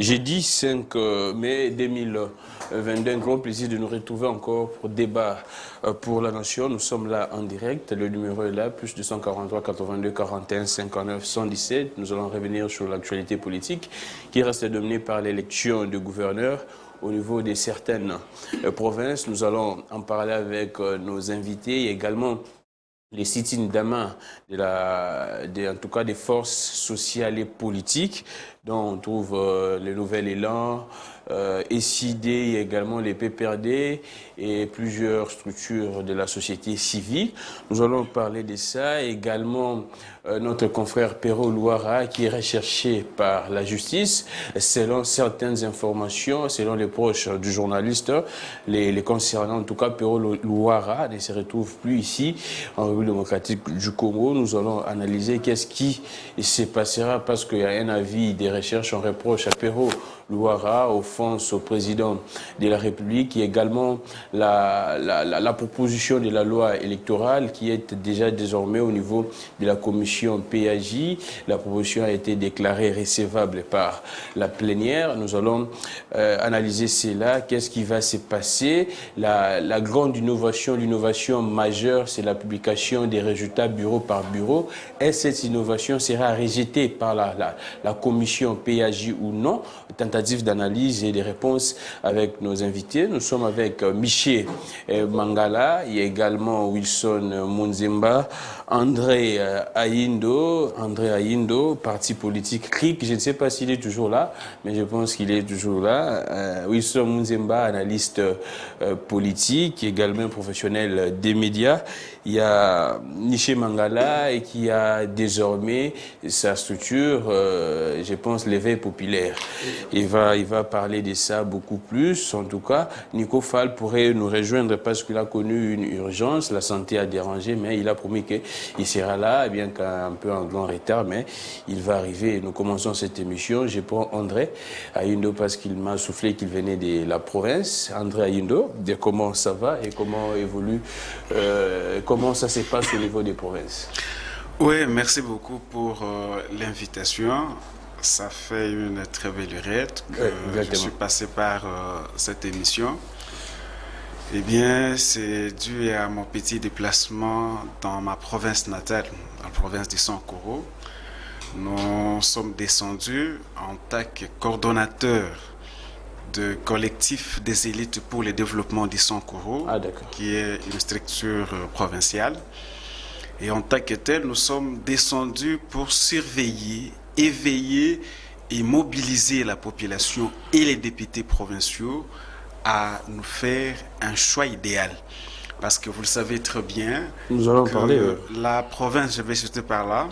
Jeudi 5 mai 2022, un grand plaisir de nous retrouver encore pour débat pour la nation. Nous sommes là en direct, le numéro est là, plus 243 82 41 59 117. Nous allons revenir sur l'actualité politique qui reste dominée par l'élection du gouverneur au niveau de certaines provinces. Nous allons en parler avec nos invités et également les sit-ins d'Ama, en tout cas des forces sociales et politiques, dont on trouve le Nouvel Élan, SID et également les PPRD et plusieurs structures de la société civile. Nous allons parler de ça. Également notre confrère Pero Louara qui est recherché par la justice. Selon certaines informations, selon les proches du journaliste, les concernant, en tout cas Pero Louara ne se retrouve plus ici en République démocratique du Congo. Nous allons analyser qu'est-ce qui se passera parce qu'il y a un avis des recherches, on reproche à Pero Louara, offense au président de la République, et également la proposition de la loi électorale qui est déjà désormais au niveau de la commission PAJ. La proposition a été déclarée recevable par la plénière. Nous allons analyser cela. Qu'est-ce qui va se passer? La grande innovation, l'innovation majeure, c'est la publication des résultats bureau par bureau. Est-ce que cette innovation sera rejetée par la commission PAJ ou non? Tentative d'analyse et de réponses avec nos invités. Nous sommes avec Miché Mangala, il y a également Wilson Munzemba, André Ayindo, parti politique CRIC. Je ne sais pas s'il est toujours là, mais je pense qu'il est toujours là. Wilson Munzemba, analyste politique, également professionnel des médias. Il y a Miché Mangala et qui a désormais sa structure, je pense, l'éveil populaire. Il va parler de ça beaucoup plus. En tout cas, Nico Fall pourrait nous rejoindre parce qu'il a connu une urgence. La santé a dérangé, mais il a promis qu'il sera là, bien qu'un peu en grand retard, mais il va arriver. Nous commençons cette émission. Je prends André Ayindo parce qu'il m'a soufflé qu'il venait de la province. André Ayindo, comment ça va et comment évolue, comment ça se passe au niveau des provinces? Oui, merci beaucoup pour l'invitation. Ça fait une très belle urette que je suis passé par cette émission. Eh bien, c'est dû à mon petit déplacement dans ma province natale, la province du Sankuru. Nous sommes descendus en tant que coordonnateur de collectif des élites pour le développement du Sankuru, qui est une structure provinciale. Et en tant que tel, nous sommes descendus pour surveiller, éveiller et mobiliser la population et les députés provinciaux à nous faire un choix idéal. Parce que vous le savez très bien, nous allons parler, la province, je vais citer par là,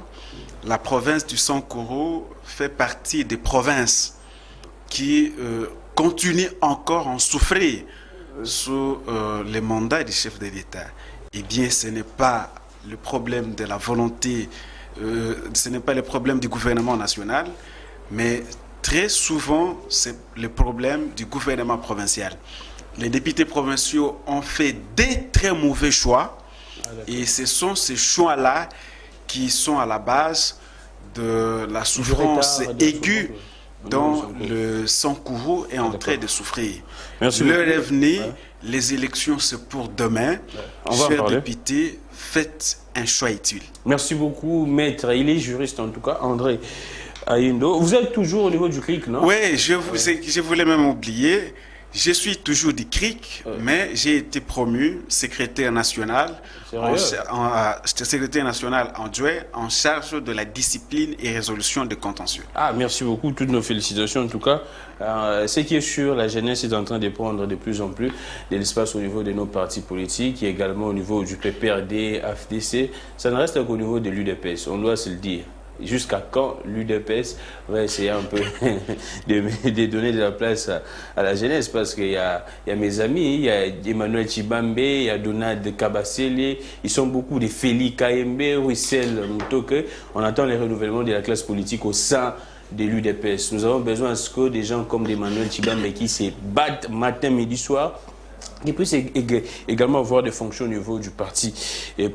la province du Sankuru fait partie des provinces qui continuent encore à en souffrir sous les mandats des chefs de l'État. Eh bien, ce n'est pas le problème de la volonté, ce n'est pas le problème du gouvernement national, mais très souvent, c'est le problème du gouvernement provincial. Les députés provinciaux ont fait des très mauvais choix, et ce sont ces choix-là qui sont à la base de la souffrance aiguë dont le Sankuru est en train de souffrir. L'heure est venue, les élections c'est pour demain. Chers députés, faites un choix utile. Merci beaucoup, maître. Il est juriste en tout cas, André Ayindo. Vous êtes toujours au niveau du CRIC, non? Oui, je voulais même oublier. Je suis toujours du CRIC, mais j'ai été promu secrétaire national en charge de la discipline et résolution de contentieux. Ah, merci beaucoup, toutes nos félicitations en tout cas. Ce qui est sûr, la jeunesse est en train de prendre de plus en plus de l'espace au niveau de nos partis politiques et également au niveau du PPRD, AFDC. Ça ne reste qu'au niveau de l'UDPS, on doit se le dire. Jusqu'à quand l'UDPS va essayer un peu de donner de la place à la jeunesse, parce qu'il y a mes amis, il y a Emmanuel Chibambe, il y a Donald Kabasele, ils sont beaucoup de Félix Kayembe, Russell Mutoke. On attend les renouvellements de la classe politique au sein de l'UDPS. Nous avons besoin à ce que des gens comme Emmanuel Chibambe qui se battent matin, midi, soir, qui puisse également avoir des fonctions au niveau du parti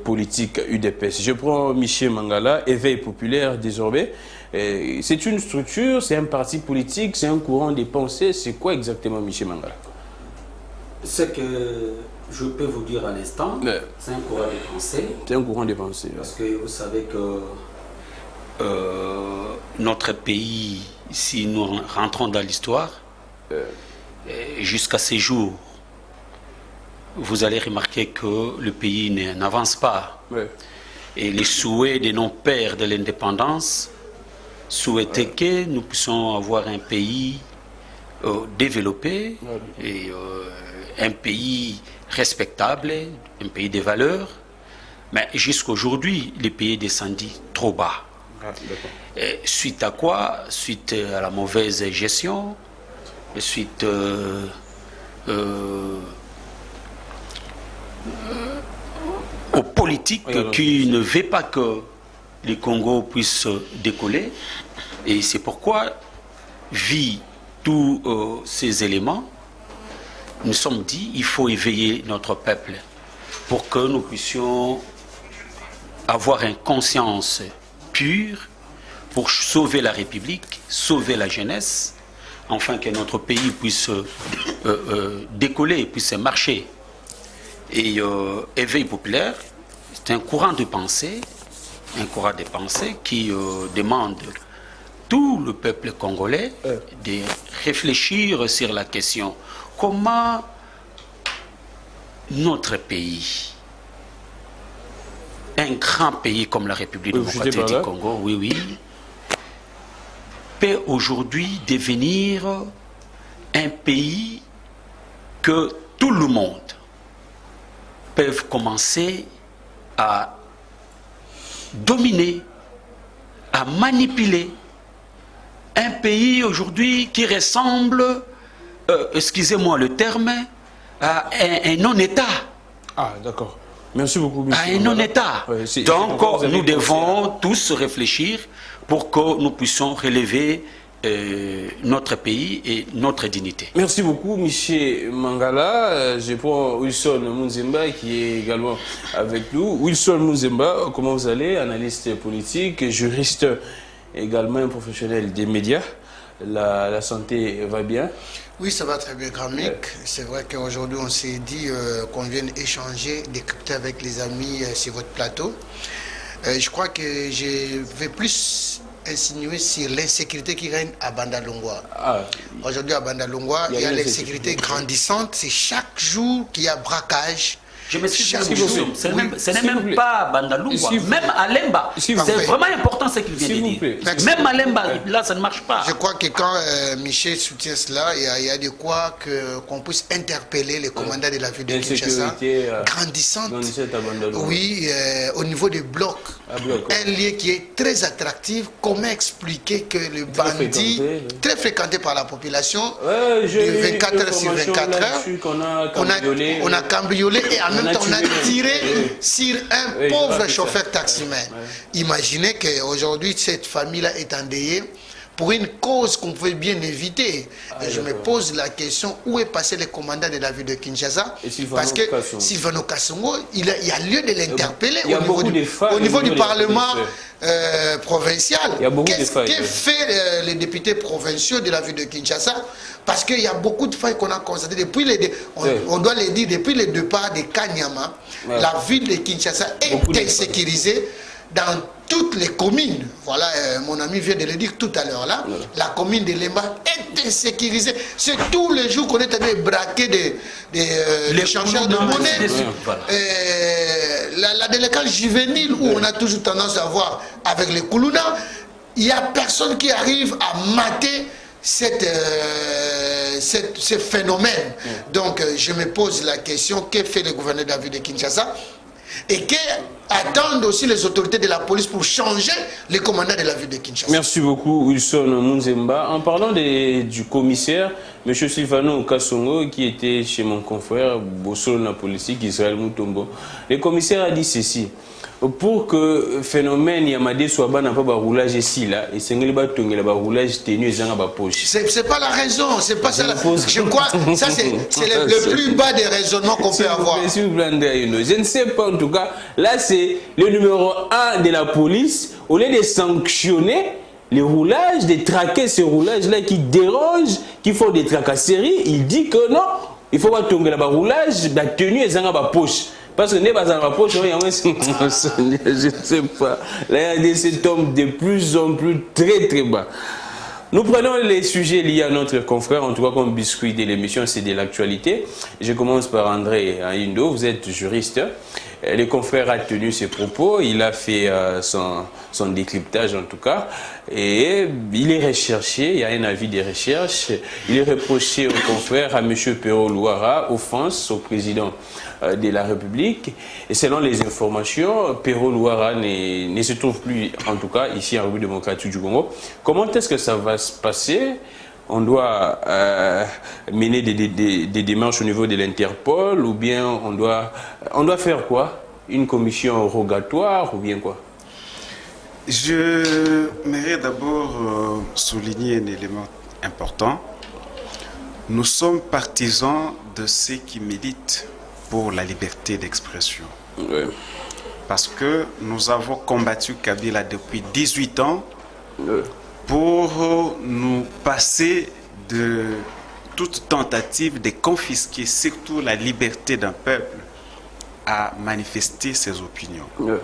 politique UDPS. Je prends Michel Mangala, Éveil populaire désormais. C'est une structure, c'est un parti politique, c'est un courant des pensées. C'est quoi exactement Michel Mangala? Ce que je peux vous dire à l'instant, c'est un courant des pensées. C'est un courant des pensées. Parce que vous savez que notre pays, si nous rentrons dans l'histoire, jusqu'à ces jours, vous allez remarquer que le pays n'avance pas. Et les souhaits de nos pères de l'indépendance souhaitaient que nous puissions avoir un pays développé et un pays respectable, un pays de valeurs. Mais jusqu'à aujourd'hui, le pays est descendu trop bas. Suite à quoi? Suite à la mauvaise gestion, suite aux politiques qui ne veulent pas que le Congo puisse décoller. Et c'est pourquoi, vu tous ces éléments, nous sommes dit il faut éveiller notre peuple pour que nous puissions avoir une conscience pure pour sauver la République, sauver la jeunesse, afin que notre pays puisse décoller, puisse marcher. Et Éveil populaire, c'est un courant de pensée qui demande tout le peuple congolais de réfléchir sur la question comment notre pays, un grand pays comme la République démocratique du Congo, peut aujourd'hui devenir un pays que tout le monde peut commencer à dominer, à manipuler. Un pays aujourd'hui qui ressemble, excusez-moi le terme, à un non-État. Ah, d'accord. Merci beaucoup, monsieur. À un non-État. Donc, nous devons tous réfléchir pour que nous puissions relever notre pays et notre dignité. Merci beaucoup, Michel Mangala. Je prends Wilson Munzemba qui est également avec nous. Wilson Munzemba, comment vous allez? Analyste politique, juriste, également un professionnel des médias. La santé va bien? Oui, ça va très bien, grand Mick. C'est vrai qu'aujourd'hui, on s'est dit qu'on vienne échanger, décrypter avec les amis sur votre plateau. Je crois que je vais plus insinuer sur l'insécurité qui règne à Bandalungwa. Aujourd'hui, à Bandalungwa, il y a l'insécurité grandissante. C'est chaque jour qu'il y a braquage. Je me suis dit, ce n'est même pas Bandalungwa, même à Lemba. C'est vraiment important ce qu'il vient de dire. Même à Lemba, là, ça ne marche pas. Je crois que quand Michel soutient cela, il y a de quoi qu'on puisse interpeller les commandants de la ville de Kinshasa, grandissante. Oui, au niveau des blocs. Un lieu qui est très attractif. Comment expliquer que le bandit, très fréquenté par la population, de 24 heures sur 24 heures, on a cambriolé et en même temps on a tiré sur un pauvre chauffeur taximan. Imaginez qu'aujourd'hui cette famille-là est endeuillée pour une cause qu'on pouvait bien éviter. Et je me pose la question, où est passé le commandant de la ville de Kinshasa? Parce que Sylvano Kassongo, il y a lieu de l'interpeller au niveau du Parlement provincial. Qu'est-ce que fait les députés provinciaux de la ville de Kinshasa? Parce qu'il y a beaucoup de failles qu'on a constatées depuis on doit le dire, depuis le départ de Kanyama, la ville de Kinshasa est insécurisée dans toutes les communes. Voilà, mon ami vient de le dire tout à l'heure là. La commune de Lemba est insécurisée. C'est tous les jours qu'on est allé braquer des changeurs de monnaie. La délinquance juvénile où on a toujours tendance à voir avec les Koulouna, il n'y a personne qui arrive à mater ce phénomène. Donc je me pose la question, que fait le gouverneur de la ville de Kinshasa? Et attendent aussi les autorités de la police pour changer les commandants de la ville de Kinshasa. Merci beaucoup, Wilson Munzemba. En parlant du commissaire, M. Sylvano Kassongo, qui était chez mon confrère Bosso na politique Israël Moutombo, le commissaire a dit ceci. Pour que le phénomène Yamade soit ban, n'a pas de roulage ici, là, et c'est un roulage tenu et ça n'a pas poche. C'est pas la raison, c'est pas ça. Je crois ça c'est le plus bas des raisonnements qu'on peut avoir. Je ne sais pas, en tout cas, là c'est le numéro 1 de la police, au lieu de sanctionner les roulages, de traquer ces roulages-là qui dérangent, qui font des tracasseries, il dit que non, il faut pas tomber là-bas, roulage, la tenue et ça n'a pas poche. Parce que n'est pas en rapport, je ne sais pas. La RDC tombe de plus en plus très bas. Nous prenons les sujets liés à notre confrère, en tout cas comme biscuit de l'émission, c'est de l'actualité. Je commence par André Indo, vous êtes juriste. Le confrère a tenu ses propos, il a fait son décryptage en tout cas, et il est recherché, il y a un avis de recherche, il est reproché au confrère, à M. Pero Louara, offense au président de la République, et selon les informations, Pero Louara ne se trouve plus, en tout cas ici en République démocratique du Congo. Comment est-ce que ça va se passer? On doit mener des démarches au niveau de l'Interpol ou bien on doit faire quoi? Une commission rogatoire ou bien quoi? Je voudrais d'abord souligner un élément important. Nous sommes partisans de ceux qui militent pour la liberté d'expression. Oui. Parce que nous avons combattu Kabila depuis 18 ans. Oui. Pour nous passer de toute tentative de confisquer surtout la liberté d'un peuple à manifester ses opinions. Oui.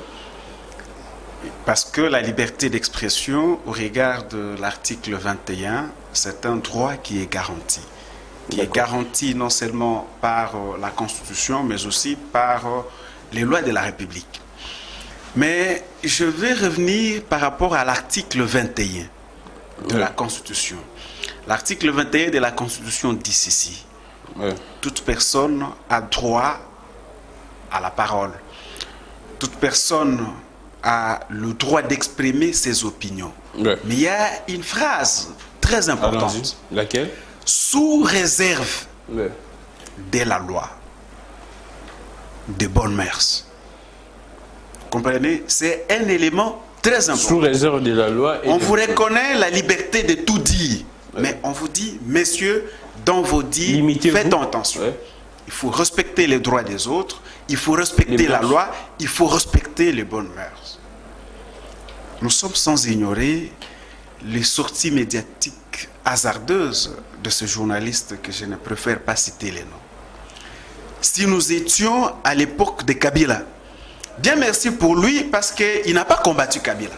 Parce que la liberté d'expression, au regard de l'article 21, c'est un droit qui est garanti. Qui est garanti non seulement par la Constitution, mais aussi par les lois de la République. Mais je vais revenir par rapport à l'article 21. De la Constitution. L'article 21 de la Constitution dit ceci. Toute personne a droit à la parole. Toute personne a le droit d'exprimer ses opinions. Mais il y a une phrase très importante. Laquelle? Sous réserve de la loi, de bonnes mœurs. Vous comprenez? C'est un élément très important. Sous réserve de la loi. On vous reconnaît la liberté de tout dire. Mais on vous dit, messieurs, dans vos dires, faites attention. Il faut respecter les droits des autres, il faut respecter la loi, il faut respecter les bonnes mœurs. Nous sommes sans ignorer les sorties médiatiques hasardeuses de ce journaliste que je ne préfère pas citer les noms. Si nous étions à l'époque de Kabila, Dieu merci pour lui parce qu'il n'a pas combattu Kabila.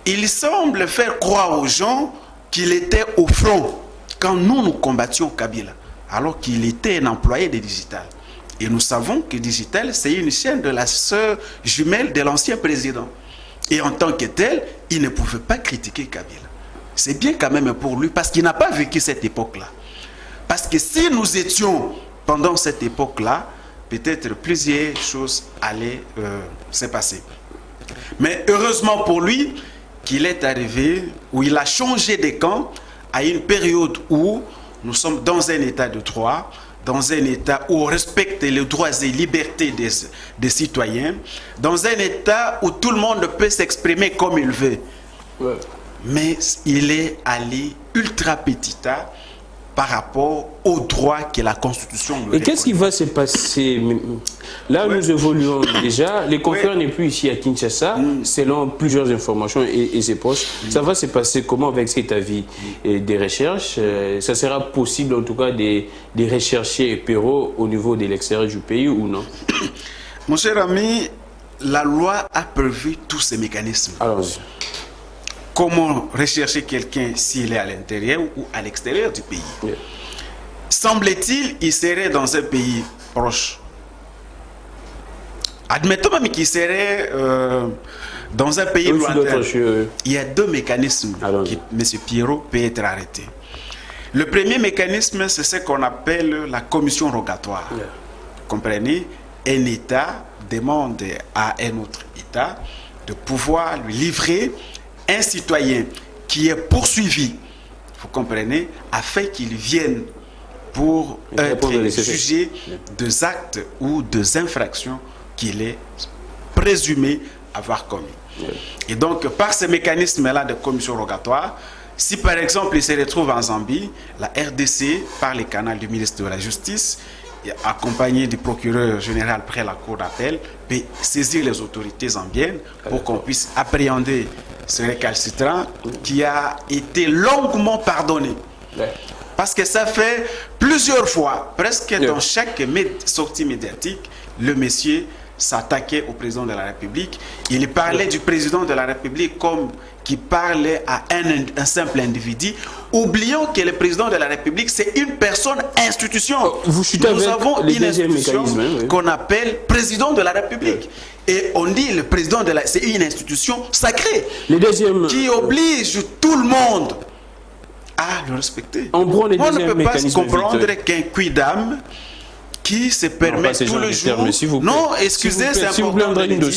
Il semble faire croire aux gens qu'il était au front quand nous combattions Kabila, alors qu'il était un employé de Digital. Et nous savons que Digital, c'est une chaîne de la sœur jumelle de l'ancien président. Et en tant que tel, il ne pouvait pas critiquer Kabila. C'est bien quand même pour lui parce qu'il n'a pas vécu cette époque-là. Parce que si nous étions pendant cette époque-là, peut-être plusieurs choses allaient se passer. Mais heureusement pour lui qu'il est arrivé, où il a changé de camp à une période où nous sommes dans un état de droit, dans un état où on respecte les droits et libertés des citoyens, dans un état où tout le monde peut s'exprimer comme il veut. Ouais. Mais il est allé ultra petit A par rapport aux droits que la Constitution nous reconnaît. Et qu'est-ce qui va se passer? Là, nous évoluons déjà. Les confrères n'est plus ici à Kinshasa, selon plusieurs informations et ses proches. Ça va se passer comment avec cet avis des recherches? Ça sera possible, en tout cas, de rechercher Pero au niveau de l'extérieur du pays ou non? Mon cher ami, la loi a prévu tous ces mécanismes. Allons-y. Comment rechercher quelqu'un s'il est à l'intérieur ou à l'extérieur du pays? Yeah. Semble-t-il, il serait dans un pays proche. Admettons même qu'il serait dans un pays lointain. Il y a deux mécanismes qui M. Pierrot peut être arrêté. Le premier mécanisme, c'est ce qu'on appelle la commission rogatoire. Yeah. Comprenez? un État demande à un autre État de pouvoir lui livrer un citoyen qui est poursuivi, vous comprenez, afin qu'il vienne pour être jugé des actes ou des infractions qu'il est présumé avoir commis. Et donc, par ce mécanisme-là de commission rogatoire, si par exemple il se retrouve en Zambie, la RDC, par les canaux du ministre de la Justice, accompagné du procureur général près la cour d'appel, peut saisir les autorités zambiennes pour qu'on puisse appréhender ce récalcitrant qui a été longuement pardonné. Parce que ça fait plusieurs fois, presque dans chaque sortie médiatique, le monsieur s'attaquait au président de la République. Il parlait du président de la République comme qui parlait à un simple individu, oublions que le président de la République, c'est une personne institution. Nous avons une institution qu'on appelle président de la République. Et on dit le président de la... C'est une institution sacrée qui oblige tout le monde à le respecter. On ne peut pas comprendre qu'un quidam qui se permet tout le jour... Non, excusez, c'est important. S'il vous plaît, André Indo.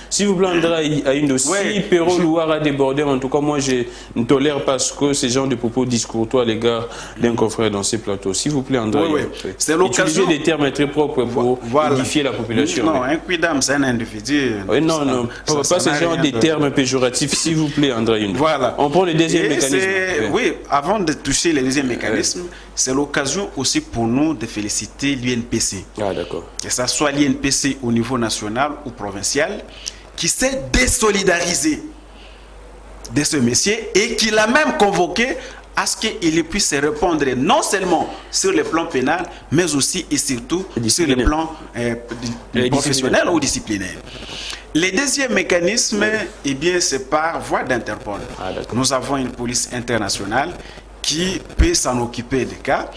S'il vous plaît, André Indo. Si Pero Louara a débordé, en tout cas, moi, je ne tolère pas ce genre de propos discourtois à l'égard d'un confrère dans ces plateaux. S'il vous plaît, André Indo. C'est l'occasion. Utiliser des termes très propres pour édifier la population. Non, un quidam, c'est un individu. Non, pas ce genre de termes péjoratifs, s'il vous plaît, André Indo. Voilà. On prend le deuxième mécanisme. Oui, avant de toucher le deuxième mécanisme, c'est l'occasion aussi pour nous de féliciter l'UNPC. Ah, d'accord. Que ce soit l'UNPC au niveau national ou provincial, qui s'est désolidarisé de ce monsieur et qui l'a même convoqué à ce qu'il puisse répondre non seulement sur le plan pénal, mais aussi et surtout sur le plan professionnel ou disciplinaire. Le deuxième mécanisme, eh bien, c'est par voie d'Interpol. Ah, nous avons une police internationale qui peut s'en occuper des cas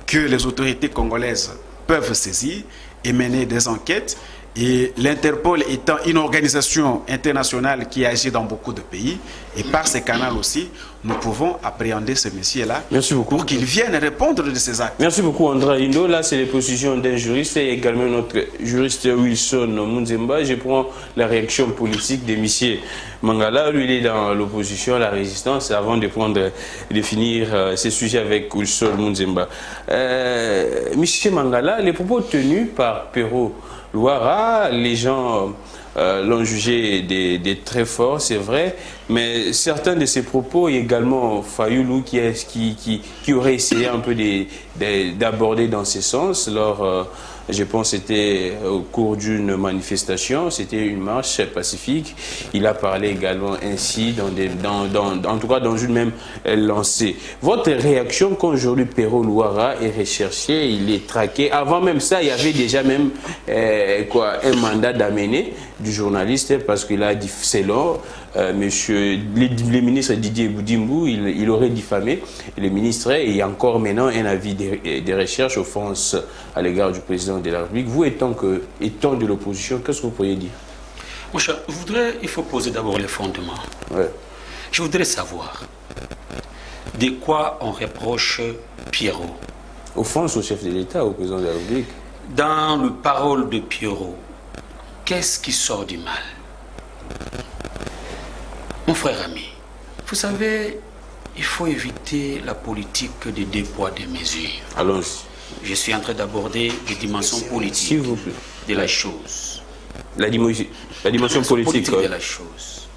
que les autorités congolaises peuvent saisir et mener des enquêtes. Et l'Interpol étant une organisation internationale qui agit dans beaucoup de pays, et par ces canaux aussi, nous pouvons appréhender ce monsieur-là pour qu'il vienne répondre de ses actes. Merci beaucoup, André Indo. Là, c'est les positions d'un juriste et également notre juriste Wilson Munzemba. Je prends la réaction politique de monsieur Mangala. Lui, il est dans l'opposition à la résistance. Avant de finir ce sujet avec Wilson Munzemba. Monsieur Mangala, les propos tenus par Pero Louara, les gens l'ont jugé des très forts, c'est vrai, mais certains de ses propos, également Fayoulou qui aurait essayé un peu d'aborder dans ce sens, je pense que c'était au cours d'une manifestation, c'était une marche pacifique. Il a parlé également ainsi, en tout cas dans une même lancée. Votre réaction quand aujourd'hui Pero Louara est recherché, il est traqué. Avant même ça, il y avait déjà même un mandat d'amener du journaliste parce qu'il a dit, selon le ministre Didier Boudimbou, il aurait diffamé le ministre et il y a encore maintenant un avis de recherche offense à l'égard du président de la République. Vous étant de l'opposition, qu'est-ce que vous pourriez dire? Mon cher, il faut poser d'abord les fondements. Ouais. Je voudrais savoir de quoi on reproche Pierrot. Offense au chef de l'État, au président de la République. Dans le parole de Pierrot, qu'est-ce qui sort du mal? Mon frère ami, vous savez, il faut éviter la politique des deux poids, deux mesures. Allons-y. Je suis en train d'aborder les dimensions politiques de la chose. La dimension politique de la chose.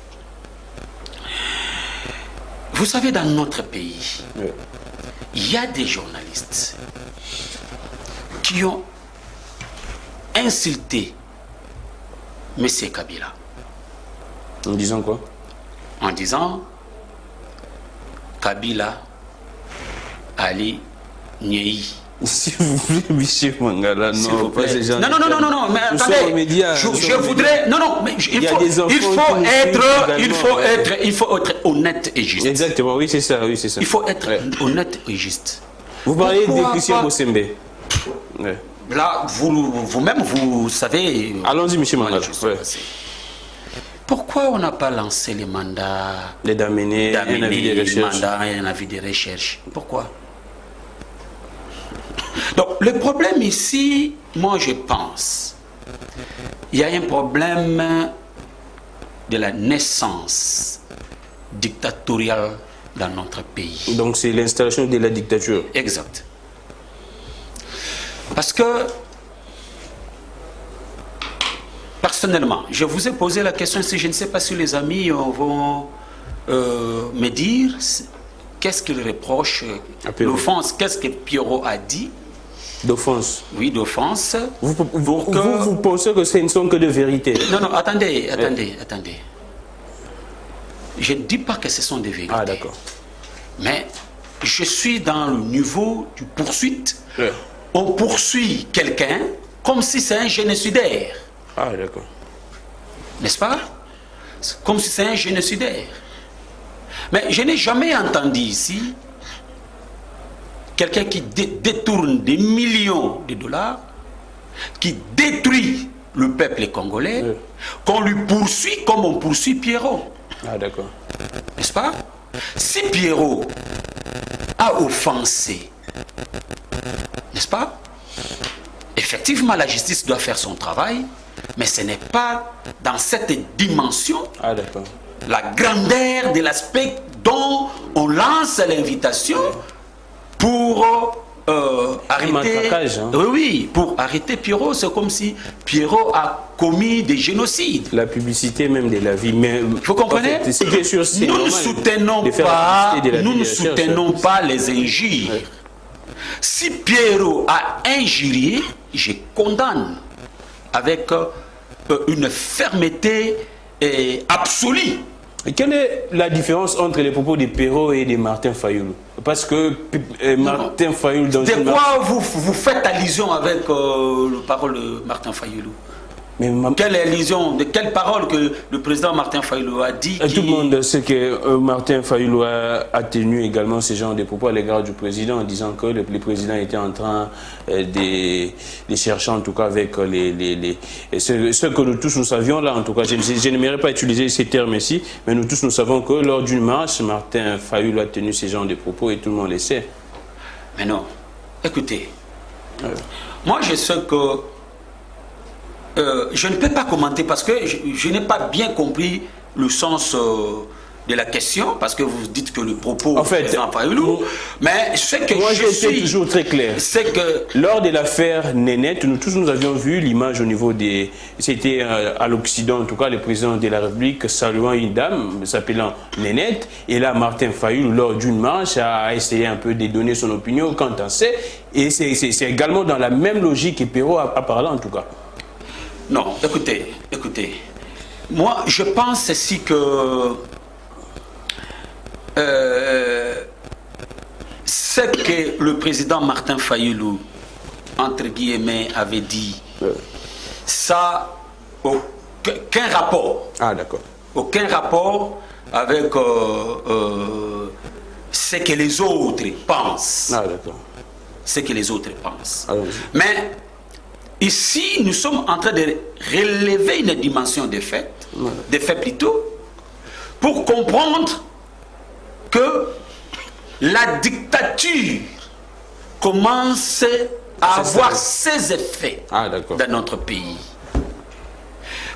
Vous savez, dans notre pays, il y a des journalistes qui ont insulté M. Kabila. En disant quoi? En disant Kabila Ali Nyei. S'il vous plaît, monsieur Mangala, non, pas ces gens. Non, mais attendez, je voudrais, mais il faut être honnête et juste. Exactement, oui, c'est ça. Il faut être honnête et juste. Vous parlez de Christian Bosembe. Là, vous-même, vous savez. Allons-y, monsieur Mangala. Pourquoi on n'a pas lancé les mandats d'amener un avis de recherche? Un avis de recherche. Pourquoi? Donc, le problème ici, moi je pense, il y a un problème de la naissance dictatoriale dans notre pays. Donc, c'est l'installation de la dictature. Exact. Parce que, personnellement, je vous ai posé la question, si je ne sais pas si les amis vont me dire qu'est-ce qu'ils reprochent, l'offense, qu'est-ce que Pierrot a dit. D'offense. Oui, d'offense. Vous pensez que ce ne sont que de vérité? Non, non, attendez. Je ne dis pas que ce sont des vérités. Ah, d'accord. Mais je suis dans le niveau du poursuite. Ouais. On poursuit quelqu'un comme si c'est un génocidaire. Ah, d'accord. N'est-ce pas? Comme si c'est un génocidaire. Mais je n'ai jamais entendu ici quelqu'un qui détourne des millions de dollars, qui détruit le peuple congolais, oui, qu'on lui poursuit comme on poursuit Pierrot. Ah, d'accord. N'est-ce pas? Si Pierrot a offensé, n'est-ce pas? Effectivement, la justice doit faire son travail, mais ce n'est pas dans cette dimension, ah, d'accord, la grandeur de l'aspect dont on lance l'invitation pour arrêter. Hein. Oui, pour arrêter Pierrot. C'est comme si Pierrot a commis des génocides. La publicité même de la vie. Mais vous comprenez? En fait, bien sûr, nous ne soutenons pas les injures. Ouais. Si Pierrot a injurié, je condamne avec une fermeté absolue. Et quelle est la différence entre les propos de Pierrot et de Martin Fayoulou? Parce que Martin Fayoulou... De quoi vous faites allusion avec le parole de Martin Fayoulou? Quelle allusion, de quelle parole que le président Martin Fayoulou a dit? Tout le monde sait que Martin Fayoulou a tenu également ce genre de propos à l'égard du président en disant que le président était en train de chercher en tout cas avec ce que nous tous nous savions là en tout cas. Je n'aimerais pas utiliser ces termes ici, mais nous tous nous savons que lors d'une marche, Martin Fayoulou a tenu ce genre de propos et tout le monde le sait. Mais non, écoutez, moi je sais que je ne peux pas commenter parce que je n'ai pas bien compris le sens de la question, parce que vous dites que le propos en fait, président Fayoulou, mais ce que moi je suis toujours très clair, c'est que lors de l'affaire Nénette, nous tous nous avions vu l'image au niveau des, c'était à l'Occident en tout cas, le président de la République saluant une dame s'appelant Nénette, et là Martin Fayoulou lors d'une marche a essayé un peu de donner son opinion quant à ça, et c'est également dans la même logique que Pierrot a parlé en tout cas. Non, écoutez, moi je pense aussi que ce que le président Martin Fayoulou, entre guillemets, avait dit, ça aucun rapport. Ah, d'accord. Aucun rapport avec ce que les autres pensent. Ah, d'accord. Ce que les autres pensent. Mais ici, nous sommes en train de relever une dimension des faits, plutôt, pour comprendre que la dictature commence à avoir ses effets dans notre pays.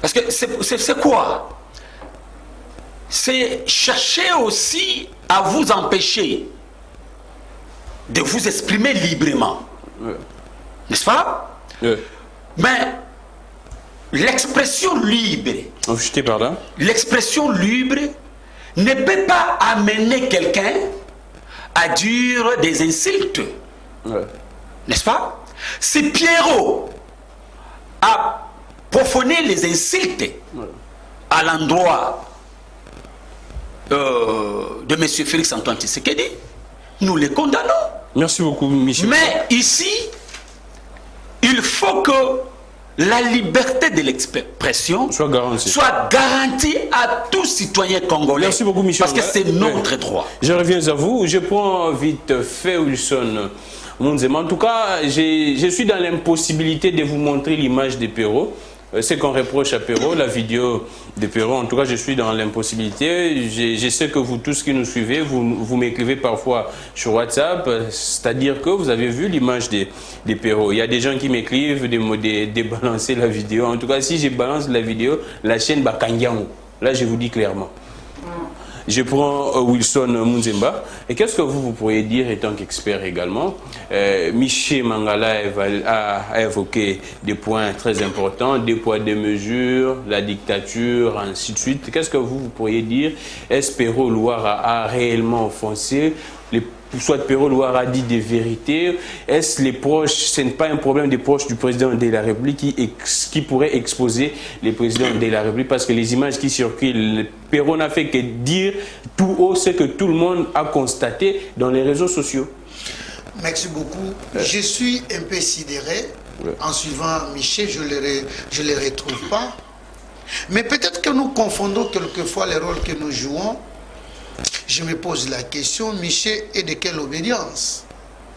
Parce que c'est quoi? C'est chercher aussi à vous empêcher de vous exprimer librement. N'est-ce pas? Mais l'expression libre, l'expression libre ne peut pas amener quelqu'un à dire des insultes. N'est-ce pas? Si Pierrot a profané les insultes à l'endroit de M. Félix Antoine Tshisekedi, nous les condamnons. Merci beaucoup, Michel. Mais ici, il faut que la liberté de l'expression soit garantie à tout citoyen congolais. Merci beaucoup, Michel. Parce que c'est notre droit. Je reviens à vous. Je prends vite fait Wilson Mounzema. En tout cas, je suis dans l'impossibilité de vous montrer l'image de Pierrot. ce qu'on reproche à Perrault, la vidéo de Perrault, en tout cas je suis dans l'impossibilité, je sais que vous tous qui nous suivez, vous m'écrivez parfois sur WhatsApp, c'est-à-dire que vous avez vu l'image de Perrault. Il y a des gens qui m'écrivent de balancer la vidéo, en tout cas si je balance la vidéo, la chaîne va kangiango. Là je vous dis clairement. Je prends Wilson Munzemba. Et qu'est-ce que vous pourriez dire, étant qu'expert également? Michel Mangala a évoqué des points très importants, des poids, des mesures, la dictature, ainsi de suite. Qu'est-ce que vous pourriez dire? Est-ce Perrault Louara a réellement offensé soit Perrault Louara a dit des vérités? Est-ce les proches, ce n'est pas un problème des proches du président de la République qui pourrait exposer les présidents de la République? Parce que les images qui circulent, Perrault n'a fait que dire tout haut ce que tout le monde a constaté dans les réseaux sociaux. Merci beaucoup. Je suis un peu sidéré. En suivant Michel, je ne les retrouve pas. Mais peut-être que nous confondons quelquefois les rôles que nous jouons. Je me pose la question, Michel est de quelle obédience?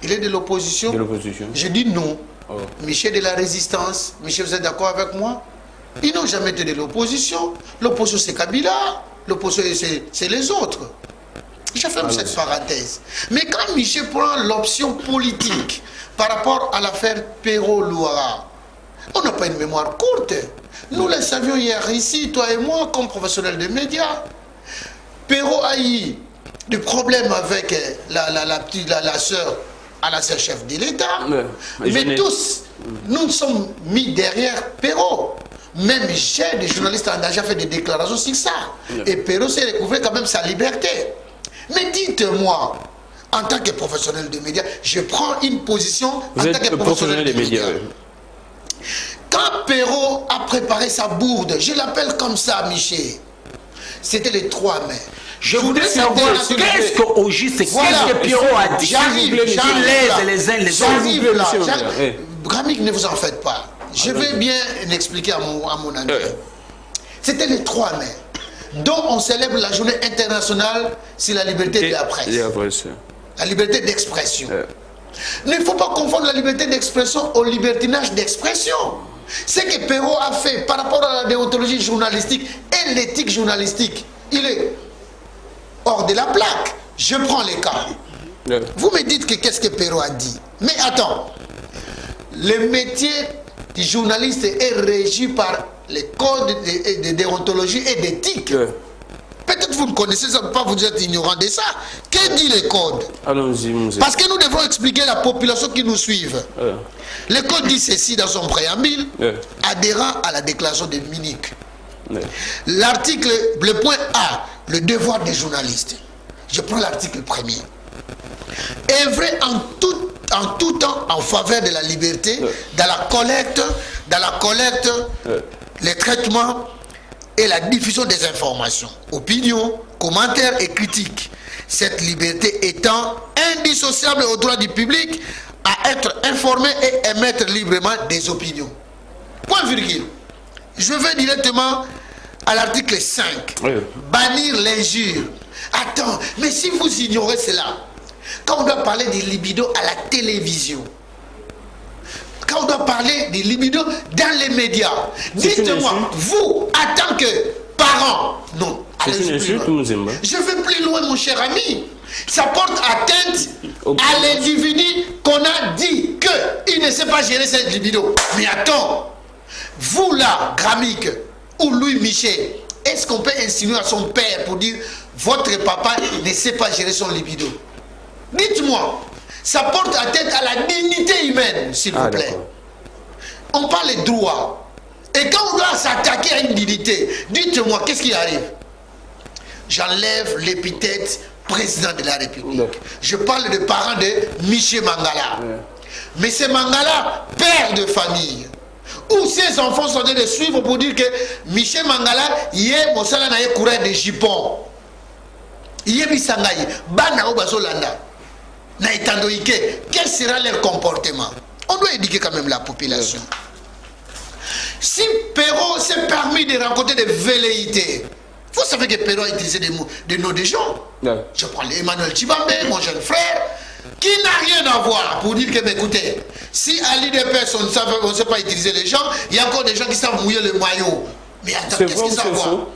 Il est de l'opposition? De l'opposition. Je dis non. Oh. Michel est de la résistance. Michel, vous êtes d'accord avec moi? Ils n'ont jamais été de l'opposition. L'opposition, c'est Kabila. L'opposition, c'est les autres. Je ferme cette parenthèse. Mais quand Michel prend l'option politique par rapport à l'affaire Perrault Louara, on n'a pas une mémoire courte. Nous le savions hier ici, toi et moi, comme professionnels des médias. Perrault a eu des problèmes avec la sœur à la chef de l'État. Mais tous, nous nous sommes mis derrière Perrault. Même j'ai des journalistes ont déjà fait des déclarations sur ça. Et Perrault s'est découvert quand même sa liberté. Mais dites-moi, en tant que professionnel de médias, je prends une position en tant que professionnel de médias. Quand Perrault a préparé sa bourde, je l'appelle comme ça, Michel. C'était le 3 mai. Je voudrais savoir qu'est-ce qu'au juste, qu'est-ce que Perrault a dit. J'arrive, les uns les autres. Grammic, ne vous en faites pas. Je vais bien expliquer à mon ami. C'était le 3 mai, dont on célèbre la journée internationale sur la liberté de la presse. La liberté d'expression. Il ne faut pas confondre la liberté d'expression au libertinage d'expression. Ce que Perrault a fait par rapport à la déontologie journalistique et l'éthique journalistique, il est hors de la plaque. Je prends les cas. Vous me dites que qu'est-ce que Perrault a dit. Mais attends, le métier du journaliste est régi par les codes de déontologie et d'éthique. Peut-être vous ne connaissez ça, pas vous êtes ignorant de ça. Que dit les codes? Allons-y. Parce que nous devons expliquer à la population qui nous suivent. Le code dit ceci dans son préambule, adhérent à la déclaration de Munich. L'article, le point A, le devoir des journalistes. Je prends l'article premier. Œuvrer en tout temps en faveur de la liberté, dans la collecte, les traitements et la diffusion des informations, opinions, commentaires et critiques. Cette liberté étant indissociable au droit du public à être informé et émettre librement des opinions. Point virgule. Je vais directement à l'article 5. Bannir l'injure. Attends, mais si vous ignorez cela, quand on doit parler des libido à la télévision, quand on doit parler des libido dans les médias, dites-moi, vous, en tant que parent, non, je vais plus loin, mon cher ami. Ça porte atteinte à l'individu qu'on a dit qu'il ne sait pas gérer cette libido. Mais attends, vous là, Grammic, ou Louis Michel, est-ce qu'on peut insinuer à son père pour dire votre papa ne sait pas gérer son libido? Dites-moi, ça porte atteinte à la dignité humaine, s'il vous plaît. On parle de droit. Et quand on doit s'attaquer à une dignité, dites-moi, qu'est-ce qui arrive? J'enlève l'épithète président de la République. Je parle de parents de Michel Mangala. Monsieur Mangala, père de famille. Où ses enfants sont en train de suivre pour dire que Michel Mangala, hier, Mosala n'a pas courant de jupons. Hier, Missangaï, Bana Obazolanda. Quel sera leur comportement? On doit éduquer quand même la population. Si Perrault s'est permis de rencontrer des velléités, vous savez que Perrault a utilisé des noms de gens. Je prends Emmanuel Chibambe, mon jeune frère, qui n'a rien à voir pour dire que, mais écoutez, si à l'IDPS on ne sait pas utiliser les gens, il y a encore des gens qui savent mouiller le maillot. Mais attends, qu'est-ce que ça voit?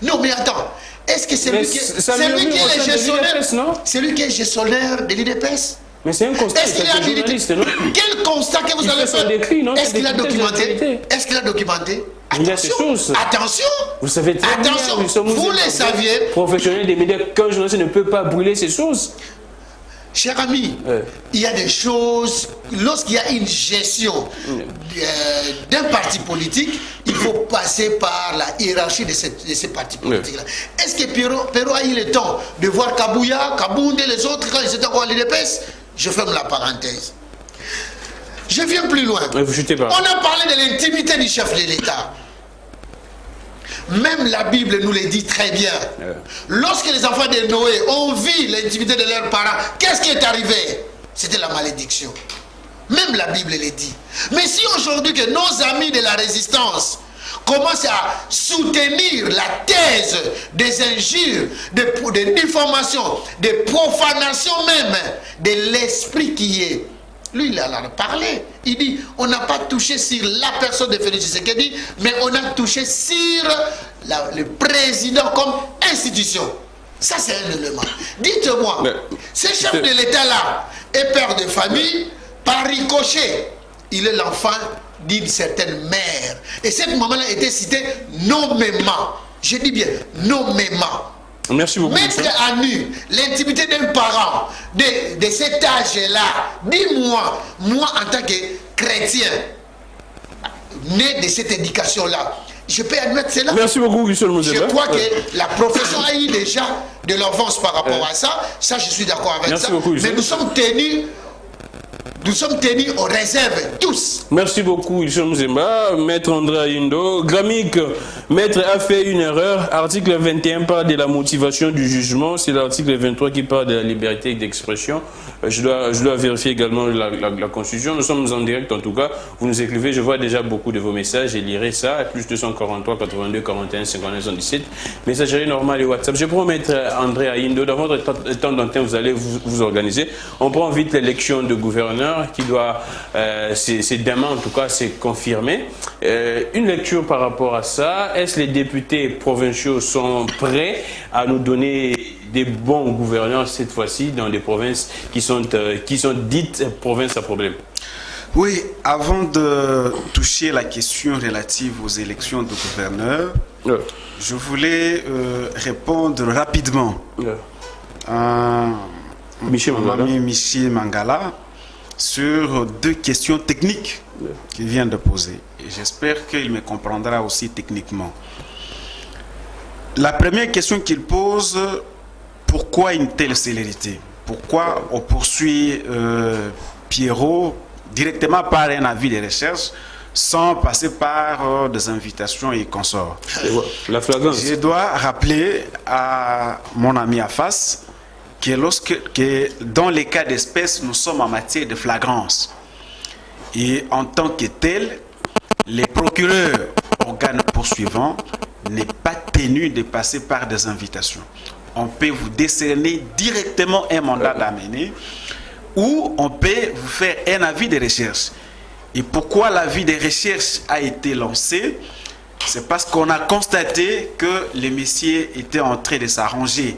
Non, mais attends, est-ce que c'est lui qui est gestionnaire? C'est lui qui est gestionnaire de l'IDPS? Mais c'est un constat. Est-ce qu'il a journaliste, non? Quel constat que vous allez faire? Est-ce qu'il a documenté? Est-ce qu'il a documenté? Attention, vous savez très bien, vous les saviez. Professionnels des médias, qu'un journaliste ne peut pas brûler ces choses. Cher ami, il y a des choses, lorsqu'il y a une gestion d'un parti politique, il faut passer par la hiérarchie de ces partis politiques-là. Est-ce que Perrault a eu le temps de voir Kabouya, Kabounde et les autres quand ils étaient encore à l'IDPS? Je ferme la parenthèse. Je viens plus loin. On a parlé de l'intimité du chef de l'État. Même la Bible nous le dit très bien. Lorsque les enfants de Noé ont vu l'intimité de leurs parents, qu'est-ce qui est arrivé? C'était la malédiction. Même la Bible le dit. Mais si aujourd'hui que nos amis de la résistance commencent à soutenir la thèse des injures, des diffamations, des profanations même de l'esprit qui est, lui, il a parlé. Il dit, on n'a pas touché sur la personne de Félix Tshisekedi, mais on a touché sur le président comme institution. Ça, c'est un élément. Dites-moi, ce chef de l'État-là est père de famille, par ricochet, il est l'enfant d'une certaine mère. Et cette maman-là était citée nommément. Je dis bien, nommément. Merci beaucoup. Mettre à nu l'intimité d'un parent de cet âge-là, dis-moi, moi en tant que chrétien, né de cette éducation-là, je peux admettre cela. Merci beaucoup, Michel Mouzeba. Je crois que la profession a eu déjà de l'avance par rapport à ça. Ça, je suis d'accord avec ça. Beaucoup, mais nous sommes tenus aux réserves, tous. Merci beaucoup, Michel Mouzemba. Maître André Ayindo. Gramique, maître a fait une erreur. Article 21 parle de la motivation du jugement. C'est l'article 23 qui parle de la liberté d'expression. Je dois vérifier également la Constitution. Nous sommes en direct en tout cas. Vous nous écrivez, je vois déjà beaucoup de vos messages. Je lirai ça. Plus 243 82 41 51 77. Messagerie normale et WhatsApp. Je prends Maître André Ayindo. Dans votre temps d'antenne, vous allez vous organiser. On prend vite l'élection de gouverneur qui doit, c'est demain en tout cas, c'est confirmé. Une lecture par rapport à ça. Est-ce que les députés provinciaux sont prêts à nous donner des bons gouverneurs cette fois-ci dans des provinces qui sont dites provinces à problème? Oui, avant de toucher la question relative aux élections de gouverneurs, je voulais répondre rapidement à mon ami Michel Mangala sur deux questions techniques qu'il vient de poser. Et j'espère qu'il me comprendra aussi techniquement. La première question qu'il pose, pourquoi une telle célérité? Pourquoi on poursuit Pierrot directement par un avis de recherche sans passer par des invitations et consorts? La flagrance. Je dois rappeler à mon ami Afas que dans les cas d'espèce, nous sommes en matière de flagrance. Et en tant que tel, les procureurs, organes poursuivants, n'est pas tenu de passer par des invitations. On peut vous décerner directement un mandat d'amener ou on peut vous faire un avis de recherche. Et pourquoi l'avis de recherche a été lancé? C'est parce qu'on a constaté que les messieurs étaient en train de s'arranger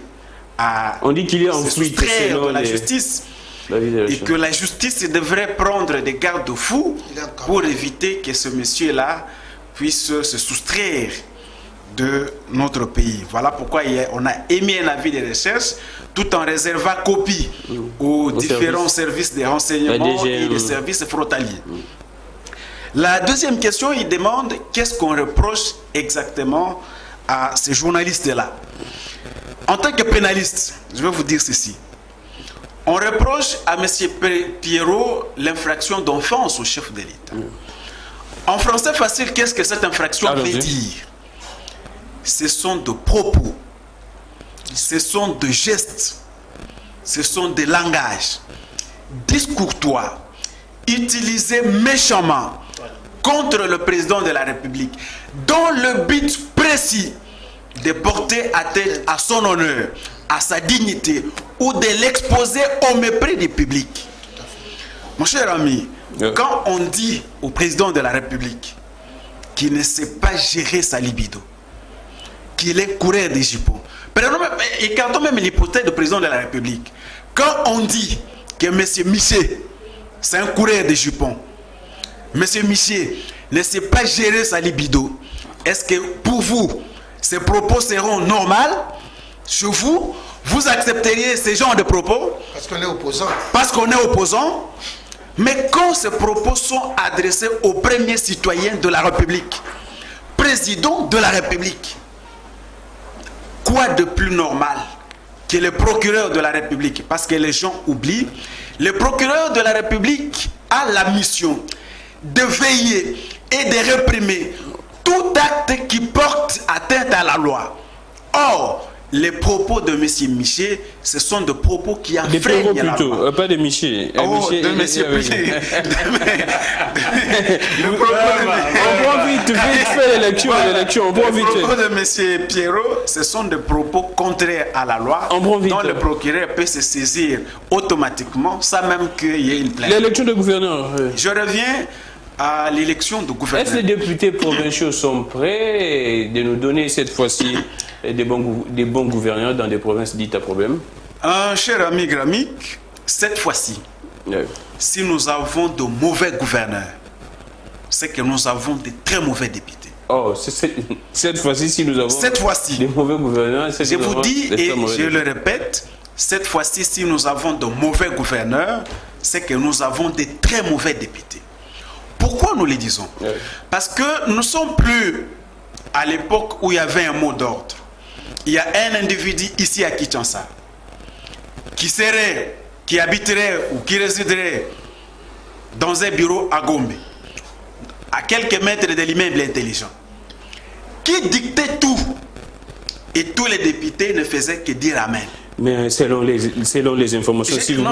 on dit qu'il est en fuite de la justice et que la justice devrait prendre des garde-fous pour éviter que ce monsieur-là puisse se soustraire de notre pays. Voilà pourquoi on a émis un avis de recherche tout en réservant copie aux différents services de renseignement et des services frontaliers. La deuxième question, il demande qu'est-ce qu'on reproche exactement à ces journalistes-là. En tant que pénaliste, je vais vous dire ceci. On reproche à M. Pierrot l'infraction d'offense au chef de l'État. En français facile, qu'est-ce que cette infraction veut dire? Ce sont de propos, ce sont de gestes, ce sont des langages discourtois, utilisés méchamment contre le président de la République, dans le but précis de porter atteinte à son honneur, à sa dignité, ou de l'exposer au mépris du public. Mon cher ami, quand on dit au président de la République qu'il ne sait pas gérer sa libido, qu'il est coureur des jupons, et quand on même l'hypothèse du président de la République, quand on dit que M. Miché, c'est un coureur des jupons, M. Miché ne sait pas gérer sa libido, est-ce que pour vous, ces propos seront normaux chez vous? Vous accepteriez ce genre de propos? Parce qu'on est opposant. Parce qu'on est opposant. Mais quand ces propos sont adressés aux premiers citoyens de la République, président de la République, quoi de plus normal que le procureur de la République? Parce que les gens oublient, le procureur de la République a la mission de veiller et de réprimer tout acte qui porte atteinte à la loi. Or, les propos de M. Miché, ce sont des propos qui enfreignent la loi. Pas de Miché. Oh, de M. Miché. On prend vite, fais l'élection, on prend vite. Les propos de M. Pierrot, ce sont des propos contraires à la loi, dont le procureur peut se saisir automatiquement, sans même qu'il y ait une plainte. L'élection de gouverneur. Je reviens à l'élection de gouverneur. Est-ce que les députés provinciaux sont prêts de nous donner cette fois-ci des bons gouverneurs dans des provinces dites à problème? Cher ami Gramik, cette fois-ci, si nous avons de mauvais gouverneurs, c'est que nous avons de très mauvais députés. Oh, cette fois-ci, si nous avons des mauvais gouverneurs, je vous dis et je le répète, cette fois-ci, si nous avons de mauvais gouverneurs, c'est que nous avons de très mauvais députés. Pourquoi nous le disons? Parce que nous ne sommes plus à l'époque où il y avait un mot d'ordre. Il y a un individu ici à Kinshasa qui habiterait ou qui résiderait dans un bureau à Gombe, à quelques mètres de l'immeuble intelligent, qui dictait tout. Et tous les députés ne faisaient que dire Amen. Mais selon les informations, si vous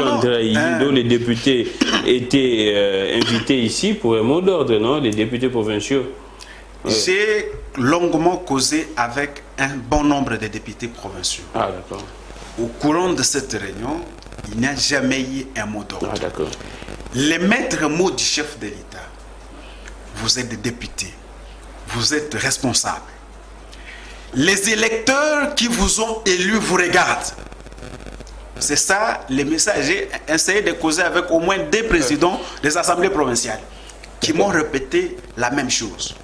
les députés étaient invités ici pour un mot d'ordre, non? Les députés provinciaux. J'ai longuement causé avec un bon nombre de députés provinciaux. Ah, d'accord. Au courant de cette réunion, il n'y a jamais eu un mot d'ordre. Ah, d'accord. Les maîtres mots du chef de l'État, vous êtes des députés, vous êtes responsables. Les électeurs qui vous ont élus vous regardent. C'est ça les messages. J'ai essayé de causer avec au moins 2 présidents des assemblées provinciales qui m'ont répété la même chose.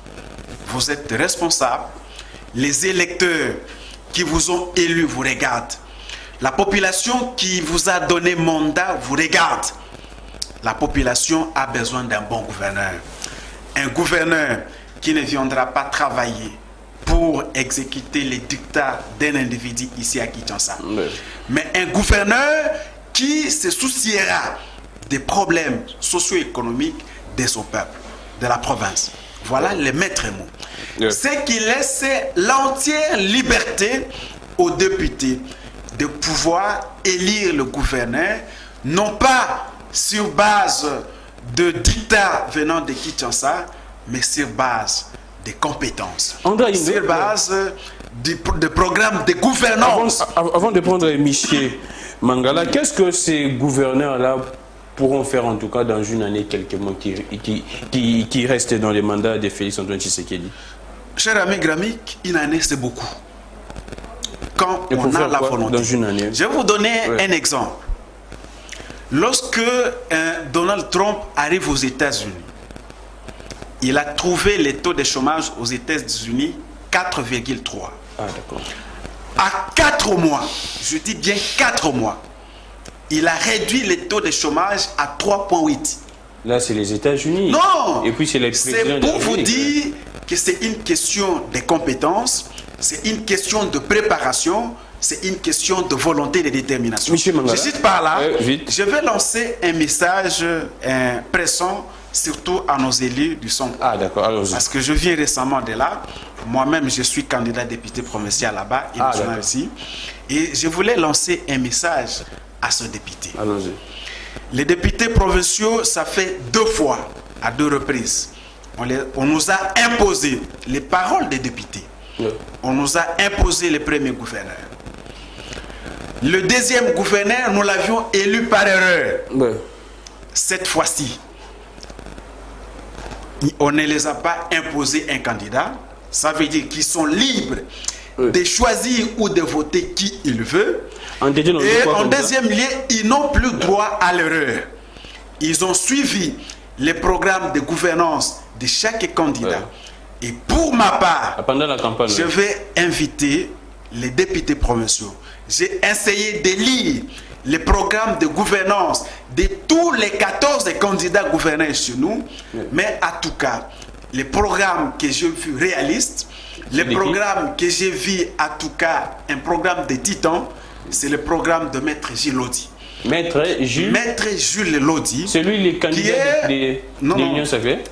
Vous êtes responsables. Les électeurs qui vous ont élus vous regardent. La population qui vous a donné mandat vous regarde. La population a besoin d'un bon gouverneur. Un gouverneur qui ne viendra pas travailler pour exécuter les dictats d'un individu ici à Kinshasa. Mais un gouverneur qui se souciera des problèmes socio-économiques de son peuple, de la province. Voilà les maîtres mots. C'est qui laisse l'entière liberté aux députés de pouvoir élire le gouverneur, non pas sur base de dictats venant de Kinshasa, mais sur base des compétences, sur base de programmes de gouvernance. Avant de prendre Miché Mangala, qu'est-ce que ces gouverneurs-là pourront faire en tout cas dans une année, quelques mois qui restent dans les mandats de Félix Antoine Tshisekedi? Cher ami Gramik, une année c'est beaucoup. Quand on a la volonté. Dans une année? Je vais vous donner un exemple. Lorsque Donald Trump arrive aux États-Unis, il a trouvé le taux de chômage aux États-Unis 4,3. Ah, d'accord. À 4 mois, je dis bien 4 mois, il a réduit le taux de chômage à 3,8. Là, c'est les États-Unis. Non! Et puis, c'est les présidents. C'est pour vous dire que c'est une question de compétences, c'est une question de préparation, c'est une question de volonté et de détermination. Je cite par là, je vais lancer un message pressant, surtout à nos élus du Sonko. Ah, d'accord, allons-y. Parce que je viens récemment de là. Moi-même, je suis candidat député provincial là-bas, et ici. Et je voulais lancer un message à ce député. Allons-y. Les députés provinciaux, ça fait 2 fois, à 2 reprises. On nous a imposé les paroles des députés. On nous a imposé le premier gouverneur. Le deuxième gouverneur, nous l'avions élu par erreur. Cette fois-ci, on ne les a pas imposé un candidat. Ça veut dire qu'ils sont libres de choisir ou de voter qui ils veulent. Et en deuxième lieu, ils n'ont plus droit à l'erreur. Ils ont suivi les programmes de gouvernance de chaque candidat. Et pour ma part, pendant la campagne, je vais inviter les députés provinciaux. J'ai essayé de lire les programmes de gouvernance de tous les 14 candidats gouverneurs chez nous. Mais en tout cas, les programmes que j'ai vus réalistes, les programmes que j'ai vus, en tout cas, un programme de titan, c'est le programme de Maître Gilles Lodi. Maître Jules Lodi. Celui les candidats de l'Union sacrée.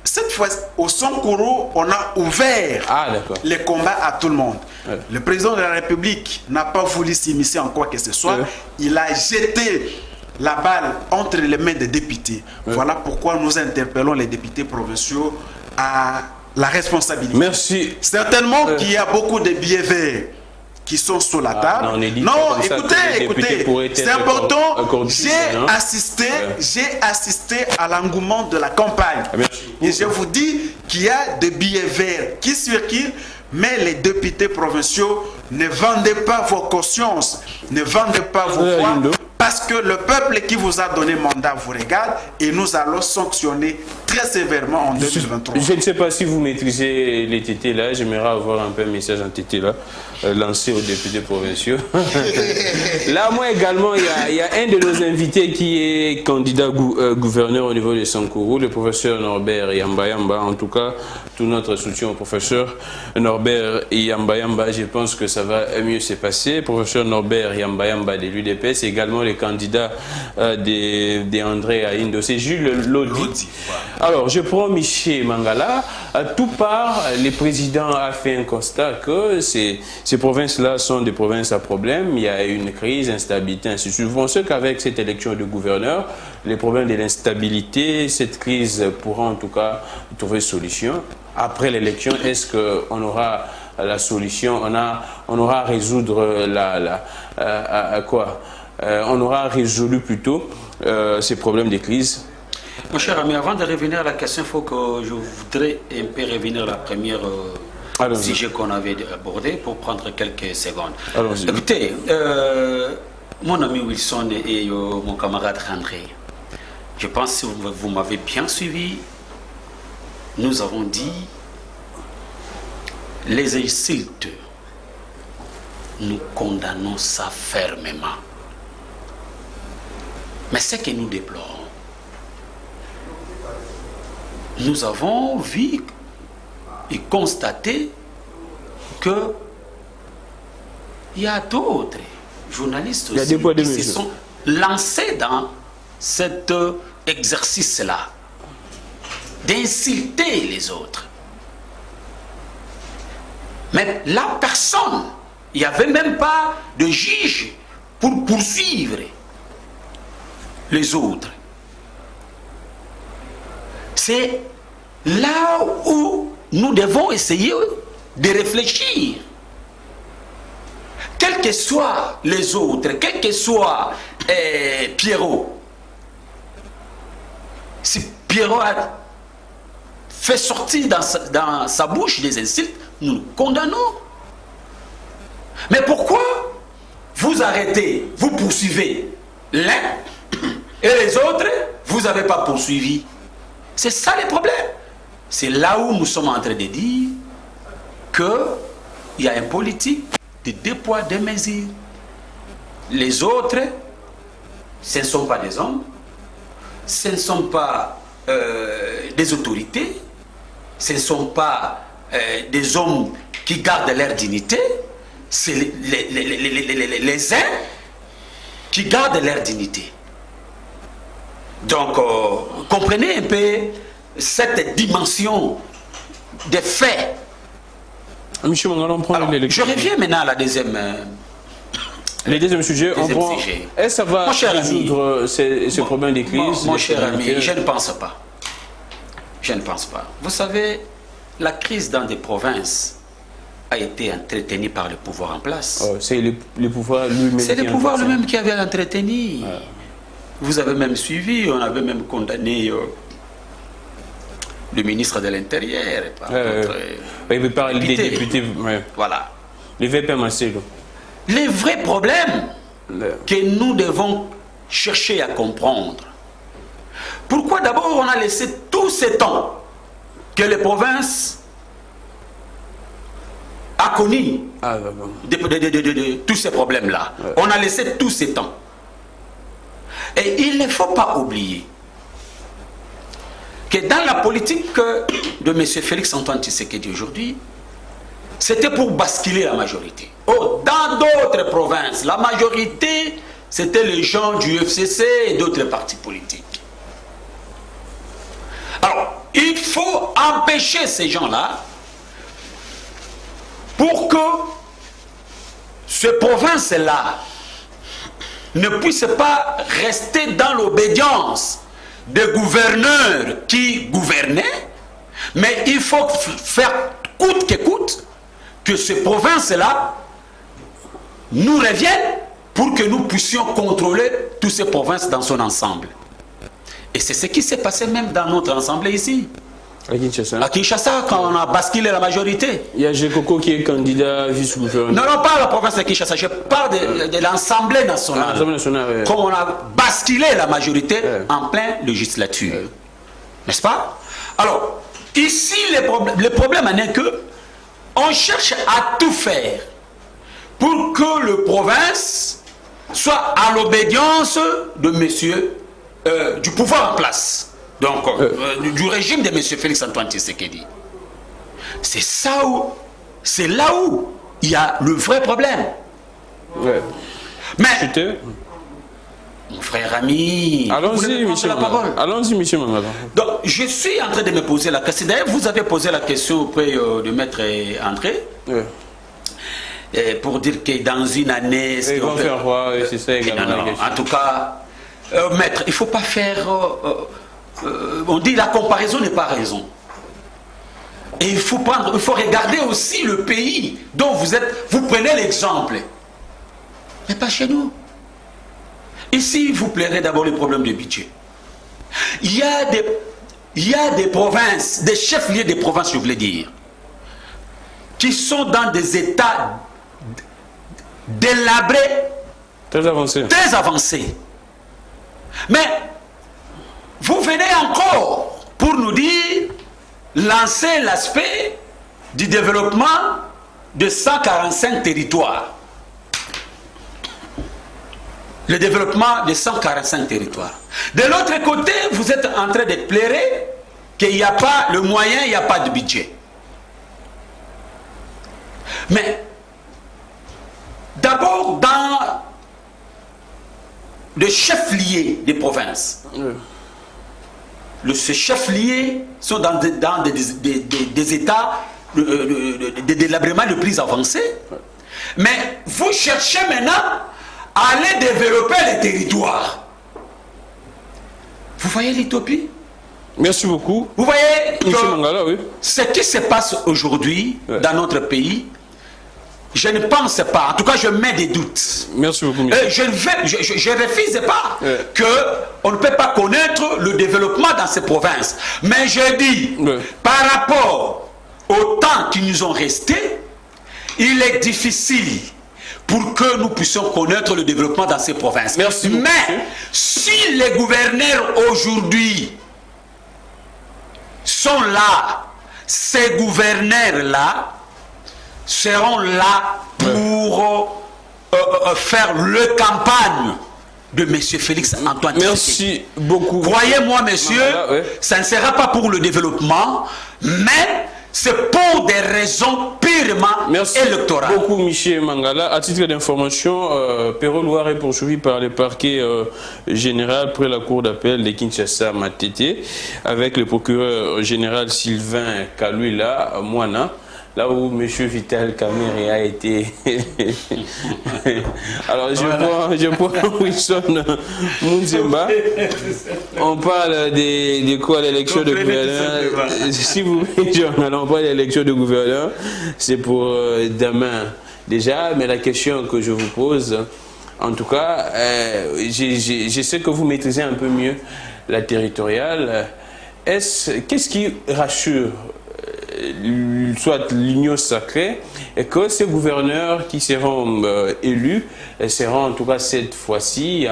Cette fois, au Sankuru, on a ouvert les combats à tout le monde. Le président de la République n'a pas voulu s'immiscer en quoi que ce soit. Il a jeté la balle entre les mains des députés. Voilà pourquoi nous interpellons les députés provinciaux à la responsabilité. Merci. Certainement qu'il y a beaucoup de billets verts qui sont sur la table. Non, écoutez, c'est important. J'ai assisté à l'engouement de la campagne. Et je vous dis qu'il y a des billets verts qui circulent, mais les députés provinciaux ne vendez pas vos consciences, ne vendez pas vos voix, parce que le peuple qui vous a donné mandat vous regarde et nous allons sanctionner très sévèrement en 2023. Je ne sais pas si vous maîtrisez les TT là, j'aimerais avoir un peu un message en TT là, lancé aux députés provinciaux. Là, moi également, il y a un de nos invités qui est candidat gouverneur au niveau de Sankuru, le professeur Norbert Yamba. En tout cas, tout notre soutien au professeur Norbert Yamba. Je pense que ça va mieux se passer. Professeur Norbert Yamba de l'UDPS, également le candidat de André Aindo, c'est Jules Lodi. Alors, je prends Michel Mangala. Tout part, le président a fait un constat que ces provinces-là sont des provinces à problème. Il y a une crise, instabilité, ainsi de suite. Vous pensez qu'avec cette élection de gouverneur, les problèmes de l'instabilité, cette crise pourra en tout cas trouver solution. Après l'élection, est-ce qu'on aura la solution, on aura à résoudre on aura résolu plutôt ces problèmes de crise? Mon cher ami, avant de revenir à la question, il faut que je voudrais un peu revenir à la première sujet qu'on avait abordé pour prendre quelques secondes. Écoutez, mon ami Wilson et mon camarade André, je pense que vous m'avez bien suivi. Nous avons dit les insultes, nous condamnons ça fermement. Mais ce que nous déplorons, nous avons vu et constaté que il y a d'autres journalistes aussi qui se sont lancés dans cet exercice-là, d'insulter les autres. Mais la personne, il n'y avait même pas de juge pour poursuivre les autres. C'est là où nous devons essayer de réfléchir. Quels que soient les autres, quel que soit Pierrot, si Pierrot a fait sortir dans sa bouche des insultes, nous nous condamnons. Mais pourquoi vous arrêtez, vous poursuivez l'un et les autres, vous n'avez pas poursuivi? C'est ça le problème. C'est là où nous sommes en train de dire qu'il y a une politique de deux poids, deux mesures. Les autres, ce ne sont pas des hommes, ce ne sont pas des autorités, ce ne sont pas des hommes qui gardent leur dignité, c'est les uns qui gardent leur dignité. Donc, comprenez un peu cette dimension des faits. Monsieur Mangala, on prend je reviens maintenant à la deuxième. Le deuxième sujet, est-ce que ça va résoudre ces problèmes de crise? Mon cher ami, je ne pense pas. Je ne pense pas. Vous savez, la crise dans des provinces, a été entretenu par le pouvoir en place. Oh, c'est le pouvoir lui-même. C'est le pouvoir lui-même qui avait entretenu. Vous avez même suivi, on avait même condamné le ministre de l'Intérieur. Il parle des députés. Voilà. Les VP Marcelo. Les vrais problèmes que nous devons chercher à comprendre. Pourquoi d'abord on a laissé tout ce temps que les provinces a connu tous ces problèmes-là. On a laissé tout ce temps. Et il ne faut pas oublier que dans la politique de M. Félix-Antoine Tshisekedi aujourd'hui, c'était pour basculer la majorité. Oh, dans d'autres provinces, la majorité, c'était les gens du FCC et d'autres partis politiques. Alors, il faut empêcher ces gens-là pour que ces provinces-là ne puissent pas rester dans l'obédience des gouverneurs qui gouvernaient, mais il faut faire coûte que coûte que ces provinces-là nous reviennent pour que nous puissions contrôler toutes ces provinces dans son ensemble. Et c'est ce qui s'est passé même dans notre assemblée ici. À Kinshasa, quand on a basculé la majorité. Il y a Jekoko qui est candidat vice-gouverneur. Non, pas la province de Kinshasa, je parle de l'Assemblée nationale. Comme on a basculé la majorité en pleine législature. N'est-ce pas? Alors, ici, le problème en est que on cherche à tout faire pour que le province soit à l'obédience de monsieur, du pouvoir en place. Donc, du régime de M. Félix-Antoine Tshisekedi. C'est là où il y a le vrai problème. Mais, mon frère ami, allons-y, Michel Mangala. Allons-y, Michel Mangala. Donc, je suis en train de me poser la question. D'ailleurs, vous avez posé la question auprès de Maître André. Pour dire que dans une année... Ils vont faire quoi? C'est ça également. Non. En tout cas, Maître, il ne faut pas faire... on dit la comparaison n'est pas raison. Et il faut regarder aussi le pays dont vous prenez l'exemple. Mais pas chez nous. Ici, vous plairez d'abord le problème de budget. Il y a des provinces, des chefs-lieux des provinces, je voulais dire, qui sont dans des états délabrés, très avancés. Mais vous venez encore pour nous dire, lancer l'aspect du développement de 145 territoires. Le développement de 145 territoires. De l'autre côté, vous êtes en train de plairer qu'il n'y a pas le moyen, il n'y a pas de budget. Mais, d'abord, dans le chef-lieu des provinces, ces chefs-lieux sont dans des états de délabrement le plus avancés. Mais vous cherchez maintenant à aller développer les territoires. Vous voyez l'utopie? Merci beaucoup. Vous voyez Mangala, ce qui se passe aujourd'hui dans notre pays, je ne pense pas, en tout cas je mets des doutes. Merci beaucoup. Je ne refuse pas qu'on ne peut pas connaître le développement dans ces provinces. Mais je dis, par rapport au temps qui nous ont resté, il est difficile pour que nous puissions connaître le développement dans ces provinces. Merci beaucoup. Mais si les gouverneurs aujourd'hui sont là, ces gouverneurs-là seront là pour faire le campagne de M. Félix-Antoine Tshisekedi. Merci beaucoup. Croyez-moi, monsieur, ça ne sera pas pour le développement, mais c'est pour des raisons purement électorales. Merci beaucoup, Michel Mangala. À titre d'information, Perrault Loire est poursuivi par le parquet général près la cour d'appel de Kinshasa Matete avec le procureur général Sylvain Kaluila Mwana. là où M. Vital Kamerhe a été. Alors, je prends Wilson Munzemba. On parle de quoi, l'élection de gouverneur. Si vous on parle de l'élection de gouverneur, c'est pour demain déjà, mais la question que je vous pose, en tout cas, je sais que vous maîtrisez un peu mieux la territoriale. Qu'est-ce qui rassure soit l'union sacrée et que ces gouverneurs qui seront élus seront en tout cas cette fois-ci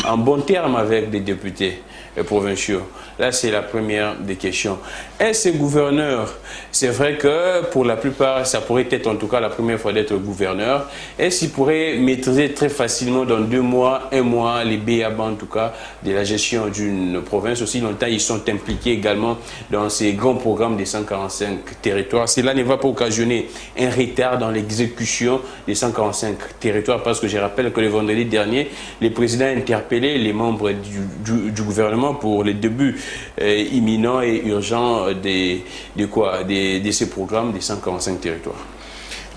en bon terme avec des députés provinciaux? Là, c'est la première des questions. Et ces gouverneurs, c'est vrai que pour la plupart, ça pourrait être en tout cas la première fois d'être gouverneur. Est-ce qu'ils pourraient maîtriser très facilement dans 2 mois, 1 mois, les béabas en tout cas de la gestion d'une province? Aussi longtemps, ils sont impliqués également dans ces grands programmes des 145 territoires. Cela ne va pas occasionner un retard dans l'exécution des 145 territoires, parce que je rappelle que le vendredi dernier, le président a interpellé les membres du gouvernement pour les débuts imminents et urgents de ces programmes des 145 territoires.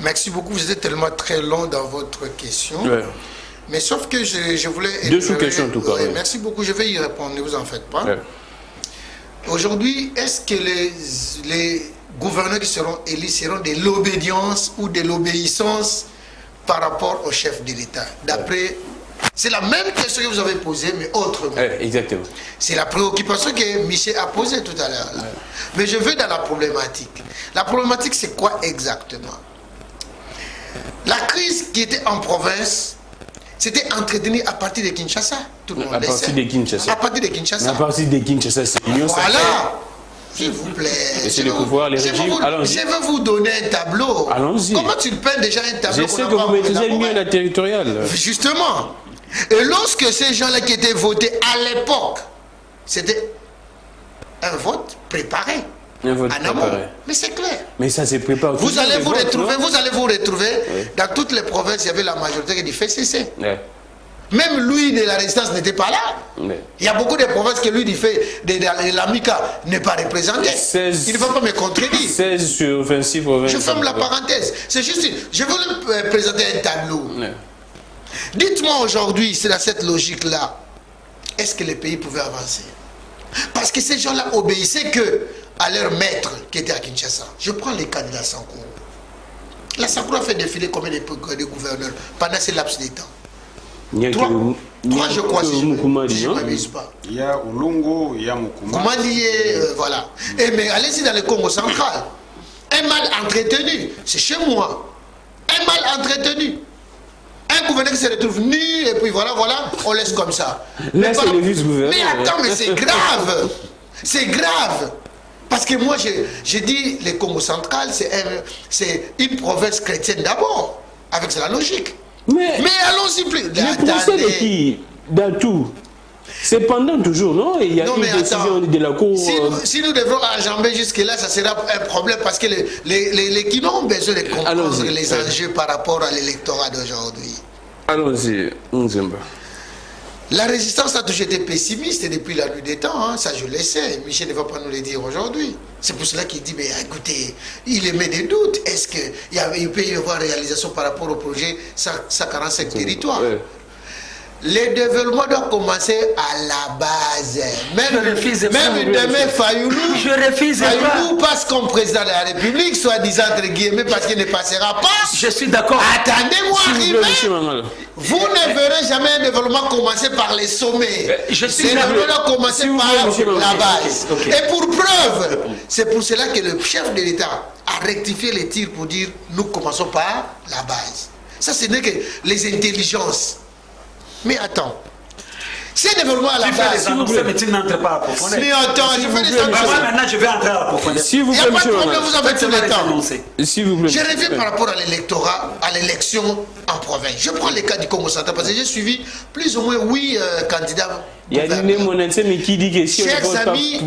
Merci beaucoup. Vous êtes tellement très long dans votre question. Ouais. Mais sauf que je voulais... 2 sous-questions en tout cas. Ouais, merci beaucoup. Je vais y répondre, ne vous en faites pas. Ouais. Aujourd'hui, est-ce que les gouverneurs qui seront élus seront de l'obédience ou de l'obéissance par rapport au chef de l'État? D'après... C'est la même question que vous avez posée, mais autrement. Exactement. C'est la préoccupation que Michel a posée tout à l'heure. Mais je vais dans la problématique. La problématique, c'est quoi exactement? La crise qui était en province, c'était entretenue à partir de Kinshasa. Tout le monde le sait. À partir de Kinshasa. À partir de Kinshasa. À partir de Kinshasa, c'est l'union sacrée. Voilà. S'il vous plaît. C'est le pouvoir, les régimes. Allons-y. Je vais vous donner un tableau. Allons-y. Comment tu peins déjà un tableau? Je sais que vous maîtrisez mieux la territoriale. Justement. Et lorsque ces gens-là qui étaient votés à l'époque, c'était un vote préparé. Un vote en amont. préparé. Mais c'est clair. Mais ça se prépare. Vous allez vous retrouver dans toutes les provinces, il y avait la majorité qui dit fait cesser. Ouais. Même lui de la résistance n'était pas là. Ouais. Il y a beaucoup de provinces que lui du fait de l'AMICA n'est pas représenté. 16, il ne va pas me contredire. 16 sur 26 provinces. Je ferme la parenthèse. C'est juste, je veux présenter un tableau. Ouais. Dites-moi aujourd'hui, c'est dans cette logique-là, est-ce que les pays pouvaient avancer? Parce que ces gens-là obéissaient que à leur maître qui était à Kinshasa. Je prends les cas de la Sankourou. La Sankourou a fait défiler combien de gouverneurs pendant ce laps de temps? 3 je crois, si je ne m'abuse pas. Il y a Oulungo, il y a Mokumandi, voilà. Et mais allez-y dans le Congo central. Un mal entretenu, c'est chez moi. Un mal entretenu. Un gouverneur qui se retrouve nu et puis voilà, on laisse comme ça. Là, c'est le vice-gouverneur. Mais attends, mais c'est grave. C'est grave. Parce que moi, j'ai dit, le Congo central, c'est une province chrétienne d'abord, avec la logique. Mais allons-y plus. Le procès de qui? Dans tout. C'est pendant toujours, non? Il y a une décision de la Cour. Si nous devons enjamber jusque-là, ça sera un problème parce que les qui n'ont besoin de comprendre les enjeux par rapport à l'électorat d'aujourd'hui. Allons-y, Nzemba. La résistance a toujours été pessimiste depuis la nuit des temps, hein, ça je le sais. Michel ne va pas nous le dire aujourd'hui. C'est pour cela qu'il dit, mais écoutez, il émet des doutes. Est-ce qu'il peut y avoir réalisation par rapport au projet 145 territoires? Le développement doit commencer à la base. Même demain, Fayoulou passe comme président de la République, soit-disant entre guillemets, parce qu'il ne passera pas. Je suis d'accord. Attendez-moi, vous ne verrez jamais un développement commencer par les sommets. Le développement doit commencer par la base. Okay. Et pour preuve, c'est pour cela que le chef de l'État a rectifié les tirs pour dire nous commençons par la base. Ça, ce n'est que les intelligences. Mais attends, c'est développement à la base. Mais tu n'entres pas à profondeur. Mais attends, je fais des maintenant je vais entrer à profondeur. Il n'y a pas de problème, vous avez tout le temps. S'il vous plaît. Je reviens par rapport à l'électorat, à l'élection en province. Je prends le cas du Congo central parce que j'ai suivi plus ou moins 8 candidats. Il y a mais qui dit que si chers amis,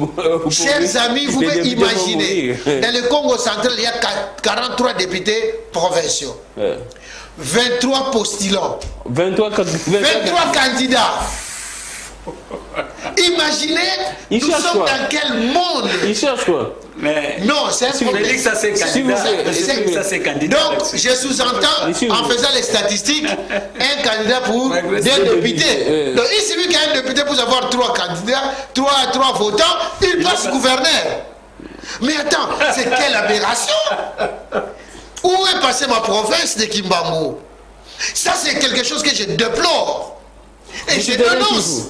vous pouvez imaginer, dans le Congo central, il y a 43 députés provinciaux. 23 postulants. 23 candidats. Imaginez, nous sommes dans quel monde? Il cherche quoi? Mais non, c'est un problème. Ça, c'est candidat. Donc, je sous-entends, en faisant les statistiques, un candidat pour des députés. Donc, il suffit qu'il y ait un député pour avoir 3 candidats, 3 votants, il passe gouverneur. Mais attends, c'est quelle aberration? Où est passée ma province de Kimbambo? Ça, c'est quelque chose que je déplore. Et je dénonce.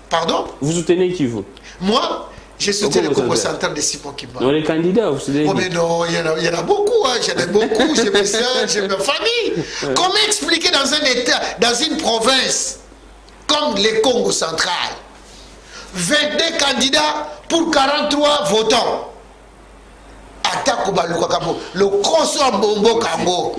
Pardon? Vous soutenez qui, vous? Moi, j'ai soutenu le Congo central de Simon Kimba. Non, les candidats, vous soutenez? Oh, mais non, il y en a beaucoup. Hein. J'en ai beaucoup. J'ai mes soeurs, j'ai ma famille. Comment expliquer dans un État, dans une province comme le Congo central, 22 candidats pour 43 votants? Le Koso Mbombo Kambo.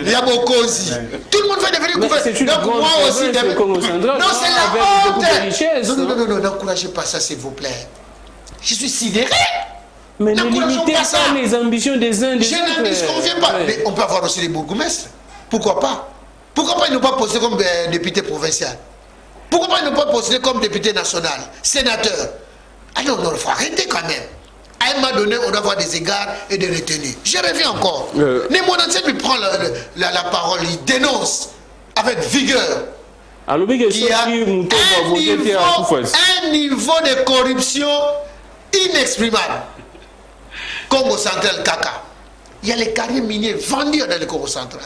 Il y a Bokozi. Tout le monde va devenir gouverneur. Donc moi aussi. Non, c'est la honte. Non, n'encouragez pas ça, s'il vous plaît. Je suis sidéré. Mais ne limitez pas les ambitions des uns des autres. Je n'en conviens pas. Mais on peut avoir aussi les bourgmestres. Pourquoi pas? Pourquoi pas ils n'ont pas posté comme député provincial? Pourquoi pas ils n'ont pas posté comme député national, sénateur? Ah non, il faut arrêter quand même. À un moment donné, on doit avoir des égards et des retenues. Je reviens encore. Némonansé lui prend la parole, il dénonce avec vigueur. Il y a un niveau de corruption inexprimable. Congo central, caca. Il y a les carrières miniers vendus dans le Congo central.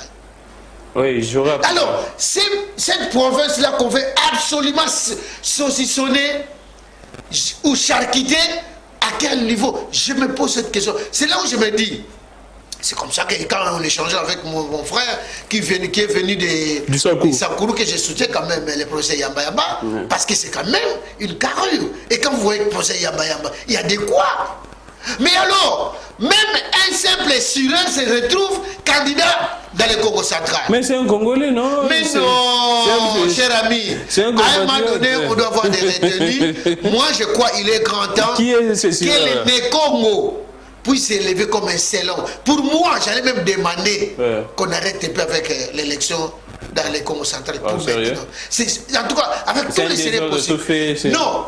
Oui, j'aurais. Alors, cette province-là qu'on veut absolument saucissonner ou charcuter, à quel niveau? Je me pose cette question. C'est là où je me dis, c'est comme ça que quand on échangeait avec mon frère qui est venu du Sankourou, que je soutiens quand même le procès Yamba Yamba, parce que c'est quand même une carrure. Et quand vous voyez le procès Yamba Yamba, il y a de quoi. Mais alors, même un simple Surin se retrouve candidat dans le Congo central. Mais c'est un Congolais, non? Mais non, cher ami. À un moment donné, on doit avoir des retenues. Moi, je crois qu'il est grand temps que le Congo puisse s'élever comme un salon. Pour moi, j'allais même demander qu'on arrête un peu avec l'élection dans le Congo central. En tout cas, avec tous les sérieux possibles. Non,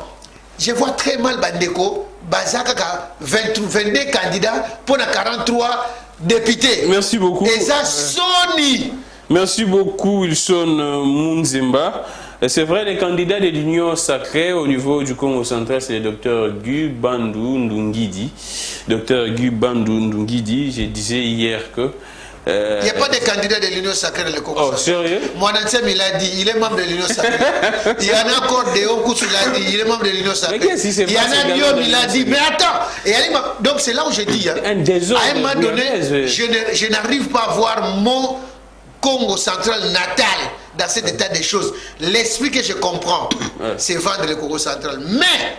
je vois très mal Bandeko. Bazaka 22 candidats pour 43 députés. Merci beaucoup. Et ça Sony. Merci beaucoup, Wilson Munzemba. C'est vrai, les candidats de l'Union sacrée au niveau du Congo central, c'est le docteur Guy Bandou Ndungidi. Docteur Guy Bandou Ndungidi, je disais hier que il n'y a pas de candidat de l'Union sacrée dans le Congo. Oh, sérieux? Monansem, il a dit, il est membre de l'Union sacrée. Il y en a encore Déon Koussou, il a dit, il est membre de l'Union sacrée. Il y en a Lyon, il a dit, mais attends. Donc c'est là où je dis, à un moment donné, je n'arrive pas à voir mon Congo central natal dans cet état des choses. L'esprit que je comprends, c'est vendre le Congo central. Mais,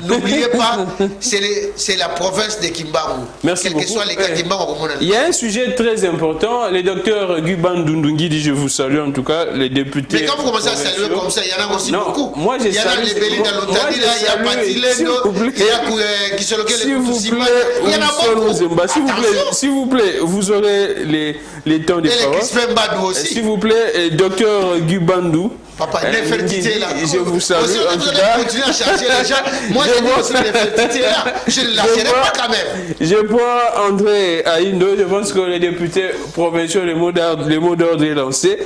n'oubliez pas, c'est la province de Kimbaru. Merci beaucoup. Quels que soient les cas Kimbaru. Il y a un sujet très important. Le docteur Guban Dundungi dit, je vous salue en tout cas, les députés. Mais quand vous commencez à saluer comme ça, il y en a aussi beaucoup. Moi, il y en a les Bélis dans l'Ontadi, il y a Patilendo, il y a Kisoloke, les Koutoussipa. Il y en a beaucoup. S'il vous plaît, vous aurez les temps de parole. S'il vous plaît, docteur Gubandou. Papa, l'infertilité là. Je vous salue. Vous allez continuer à charger les gens. Moi, je dis aussi l'infertilité là. Je ne lâcherai pas quand même. Je prends André Aïndo. Je pense que les députés provinciaux, les mots d'ordre est lancé.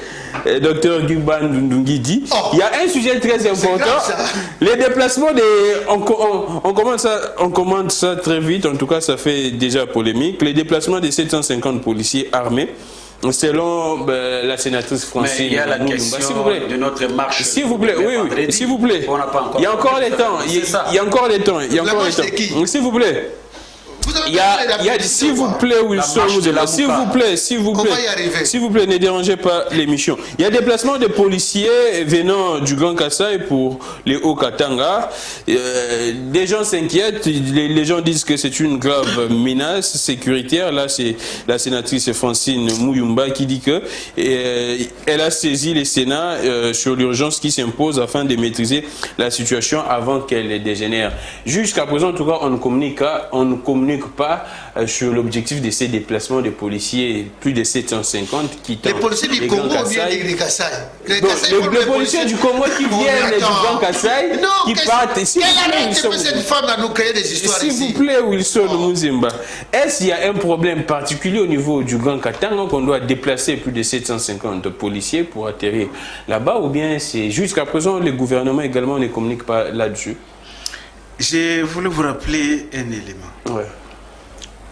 Docteur Gubandou dit. Il y a un sujet très important. Les déplacements des. On commande ça très vite. En tout cas, ça fait déjà polémique. Les déplacements des 750 policiers armés. Selon la sénatrice Francine, il y a la question de notre marche. S'il vous plaît, oui, s'il vous plaît. Il y a encore les temps. Il y a encore les temps. S'il vous plaît. S'il vous plaît, Wilson, s'il vous plaît, ne dérangez pas l'émission. Il y a des déplacements de policiers venant du Grand Kasaï pour les Haut-Katanga. Des gens s'inquiètent, les gens disent que c'est une grave menace sécuritaire. Là, c'est la sénatrice Francine Mouyumba qui dit que elle a saisi le Sénat sur l'urgence qui s'impose afin de maîtriser la situation avant qu'elle dégénère. Jusqu'à présent, en tout cas, on ne communique communique pas sur l'objectif de ces déplacements de policiers, plus de 750 qui les policiers du Congo ou bien les Kassai? Les policiers du Congo qui viennent du Grand Kassai, qui partent. S'il vous plaît, Wilson Muzimba, est-ce qu'il y a un problème particulier au niveau du Grand Katanga qu'on doit déplacer plus de 750 policiers pour atterrir là-bas, ou bien c'est jusqu'à présent le gouvernement également ne communique pas là-dessus? Je voulais vous rappeler un élément. Ouais.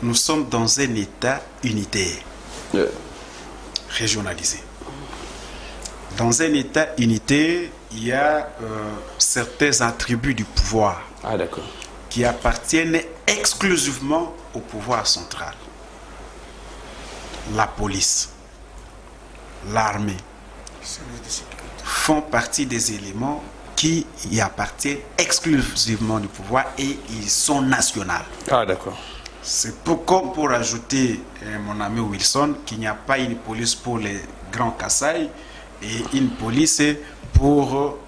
Nous sommes dans un État unitaire, régionalisé. Dans un État unitaire, il y a certains attributs du pouvoir qui appartiennent exclusivement au pouvoir central. La police, l'armée font partie des éléments qui y appartiennent exclusivement du pouvoir et ils sont nationaux. Ah, d'accord. C'est pour ajouter, mon ami Wilson, qu'il n'y a pas une police pour les Grands Kassai et une police pour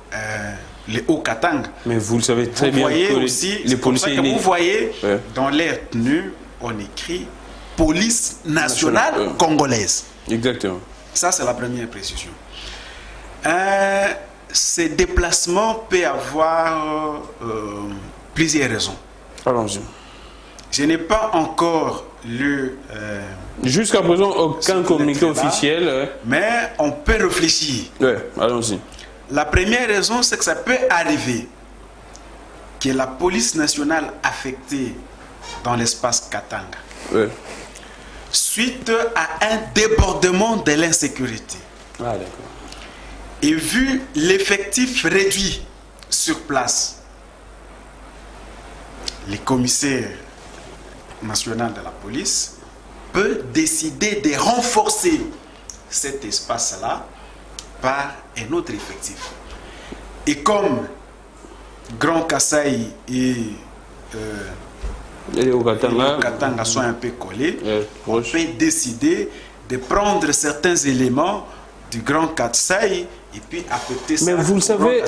les Hauts-Katanga. Mais vous le savez très bien. Les policiers, vous voyez, dans l'air tenu, on écrit police nationale congolaise. Exactement. Ça, c'est la première précision. Ces déplacements peuvent avoir plusieurs raisons. Allons-y. Je n'ai pas encore lu... jusqu'à présent, aucun communiqué officiel. Mais on peut réfléchir. Oui, allons-y. La première raison, c'est que ça peut arriver que la police nationale affectée dans l'espace Katanga, suite à un débordement de l'insécurité, et vu l'effectif réduit sur place, les commissaires nationaux de la police peuvent décider de renforcer cet espace-là par un autre effectif. Et comme Grand Kassai et les Hauts-Katanga sont un peu collés, on peut décider de prendre certains éléments du Grand Kassai et puis affecter ça. Mais vous le savez,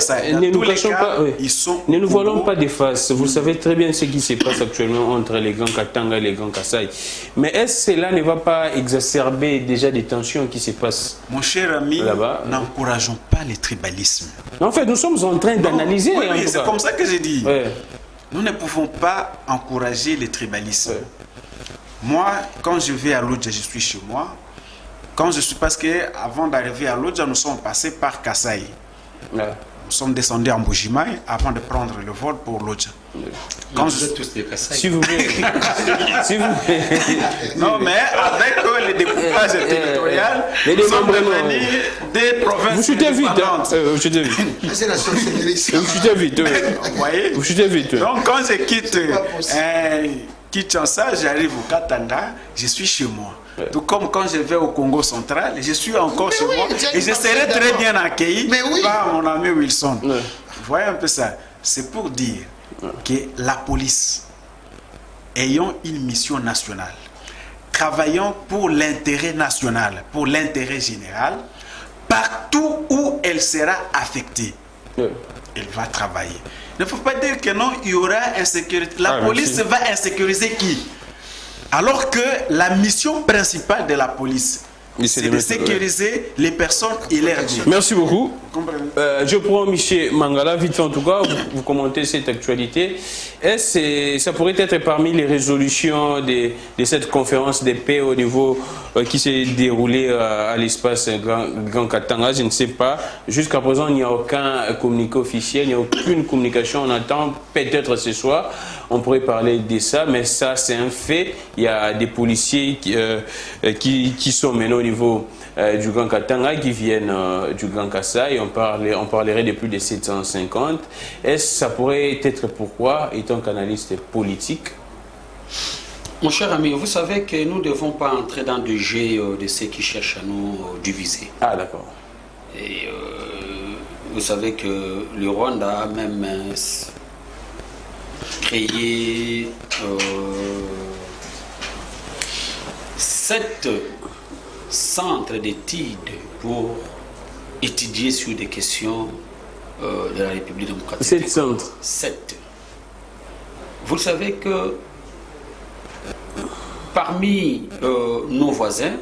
ne nous voilons pas des faces. Vous savez très bien ce qui se passe actuellement entre les Grands Katanga et les Grands Kassai. Mais est-ce que cela ne va pas exacerber déjà des tensions qui se passent? Mon cher ami, n'encourageons pas le tribalisme. En fait, nous sommes en train d'analyser. Oui, c'est comme ça que j'ai dit. Nous ne pouvons pas encourager le tribalisme. Moi, quand je vais à Lodja, je suis chez moi. Quand je suis, parce qu'avant d'arriver à Lodja, nous sommes passés par Kassai. Nous sommes descendus en Bujimaï avant de prendre le vol pour Lodja. Quand vous êtes tous des Kassai. Si vous voulez. Si vous voulez. Non, mais avec le découpage territorial, nous sommes devenus des provinces. Vous chutez vite. Vous chutez vite. C'est la sorcellerie. Vous chutez vite. Vous voyez? Vous chutez vite. Donc, quand je quitte Kinshasa, j'arrive au Katanga, je suis chez moi. Tout comme quand je vais au Congo central, je suis encore chez moi et je serai très bien accueilli par mon ami Wilson. Vous voyez un peu ça? C'est pour dire que la police, ayant une mission nationale, travaillant pour l'intérêt national, pour l'intérêt général, partout où elle sera affectée, elle va travailler. Il ne faut pas dire que non, il y aura insécurité. La police va insécuriser qui? Alors que la mission principale de la police, c'est de sécuriser les personnes et leurs biens. Merci beaucoup. Je prends Michel Mangala, vite fait en tout cas, vous commentez cette actualité. Ça pourrait être parmi les résolutions de cette conférence de paix au niveau qui s'est déroulée à l'espace Grand Katanga, je ne sais pas. Jusqu'à présent, il n'y a aucun communiqué officiel, il n'y a aucune communication. On attend peut-être ce soir, on pourrait parler de ça, mais ça c'est un fait. Il y a des policiers qui sont maintenant au niveau du Grand Katanga, qui viennent du Grand Kassai. On parlerait de plus de 750. Est-ce que ça pourrait être pourquoi, étant qu'analyste politique? Mon cher ami, vous savez que nous ne devons pas entrer dans le jeu de ceux qui cherchent à nous diviser. Ah, d'accord. Et vous savez que le Rwanda a même créé 7 centres d'études pour étudier sur des questions de la République démocratique. 7 centres. 7. Vous savez que parmi nos voisins,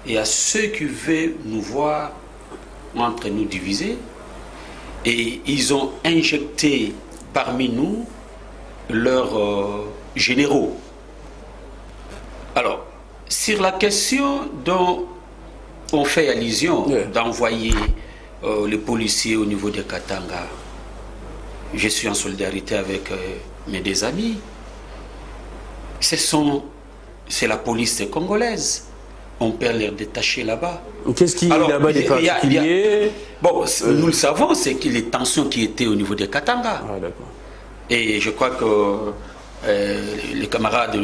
il y a ceux qui veulent nous voir entre nous divisés, et ils ont injecté parmi nous leurs généraux. Alors, sur la question dont on fait allusion d'envoyer les policiers au niveau de Katanga, je suis en solidarité avec mes deux amis. C'est la police congolaise. On peut les détacher là-bas. Qu'est-ce qu'il y a là-bas des particuliers? Bon, nous le savons, c'est que les tensions qui étaient au niveau de Katanga. Ah, d'accord. Et je crois que les camarades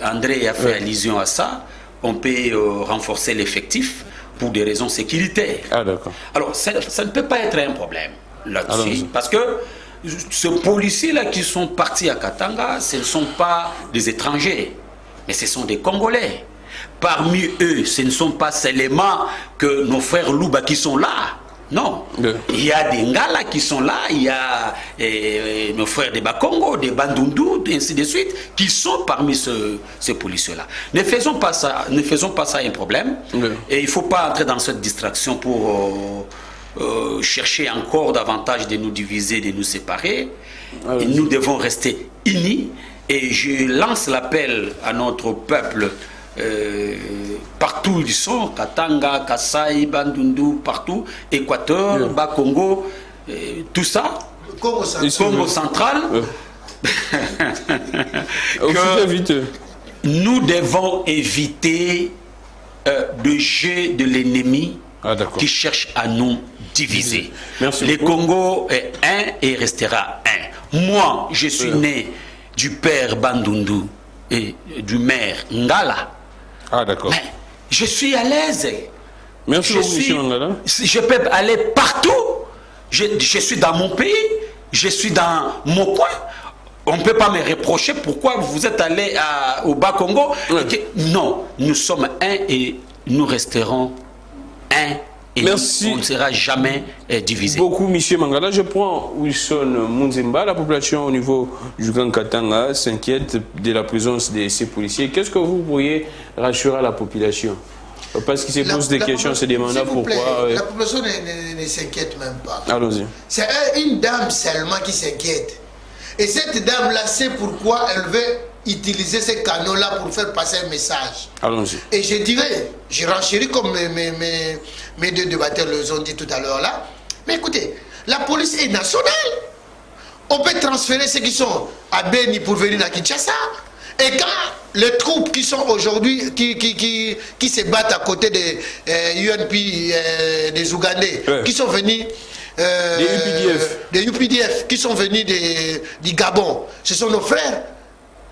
André a fait allusion à ça. On peut renforcer l'effectif pour des raisons sécuritaires. Ah, d'accord. Alors, ça ne peut pas être un problème là-dessus. Parce que ces policiers-là qui sont partis à Katanga, ce ne sont pas des étrangers, mais ce sont des Congolais. Parmi eux, ce ne sont pas seulement que nos frères Louba qui sont là. Non. Il y a des Ngala qui sont là, il y a nos frères des Bakongo, des Bandundu, et ainsi de suite, qui sont parmi ces policiers-là. Ne faisons pas ça un problème. Et il ne faut pas entrer dans cette distraction pour chercher encore davantage de nous diviser, de nous séparer. Et nous devons rester unis. Et je lance l'appel à notre peuple. Partout où ils sont, Katanga, Kasaï, Bandundu, partout, Équateur, Bas-Congo, tout ça, Congo central, nous devons éviter le jeu de l'ennemi qui cherche à nous diviser. Le Congo est un et restera un. Moi, je suis né du père Bandundu et du maire Ngala. Ah, d'accord. Mais je suis à l'aise. Merci beaucoup, monsieur Mangala. Je peux aller partout. Je suis dans mon pays. Je suis dans mon coin. On ne peut pas me reprocher pourquoi vous êtes allé au Bas-Congo. Non, nous sommes un et nous resterons un. Et merci. On ne sera jamais divisé. Beaucoup, monsieur Mangala. Je prends Wilson Munzimba. La population au niveau du Grand Katanga s'inquiète de la présence de ces policiers. Qu'est-ce que vous pourriez rassurer à la population? Parce qu'ils se posent des questions, se demandent pourquoi. La population ne s'inquiète même pas. Allons-y. C'est une dame seulement qui s'inquiète. Et cette dame-là sait pourquoi elle veut utiliser ces canaux-là pour faire passer un message. Allons-y. Et je dirais, je renchéris comme mes deux débatteurs le ont dit tout à l'heure là. Mais écoutez, la police est nationale. On peut transférer ceux qui sont à Beni pour venir à Kinshasa. Et quand les troupes qui sont aujourd'hui, qui se battent à côté des UNP, des Ougandais, qui sont venus... des UPDF, qui sont venus du Gabon, ce sont nos frères,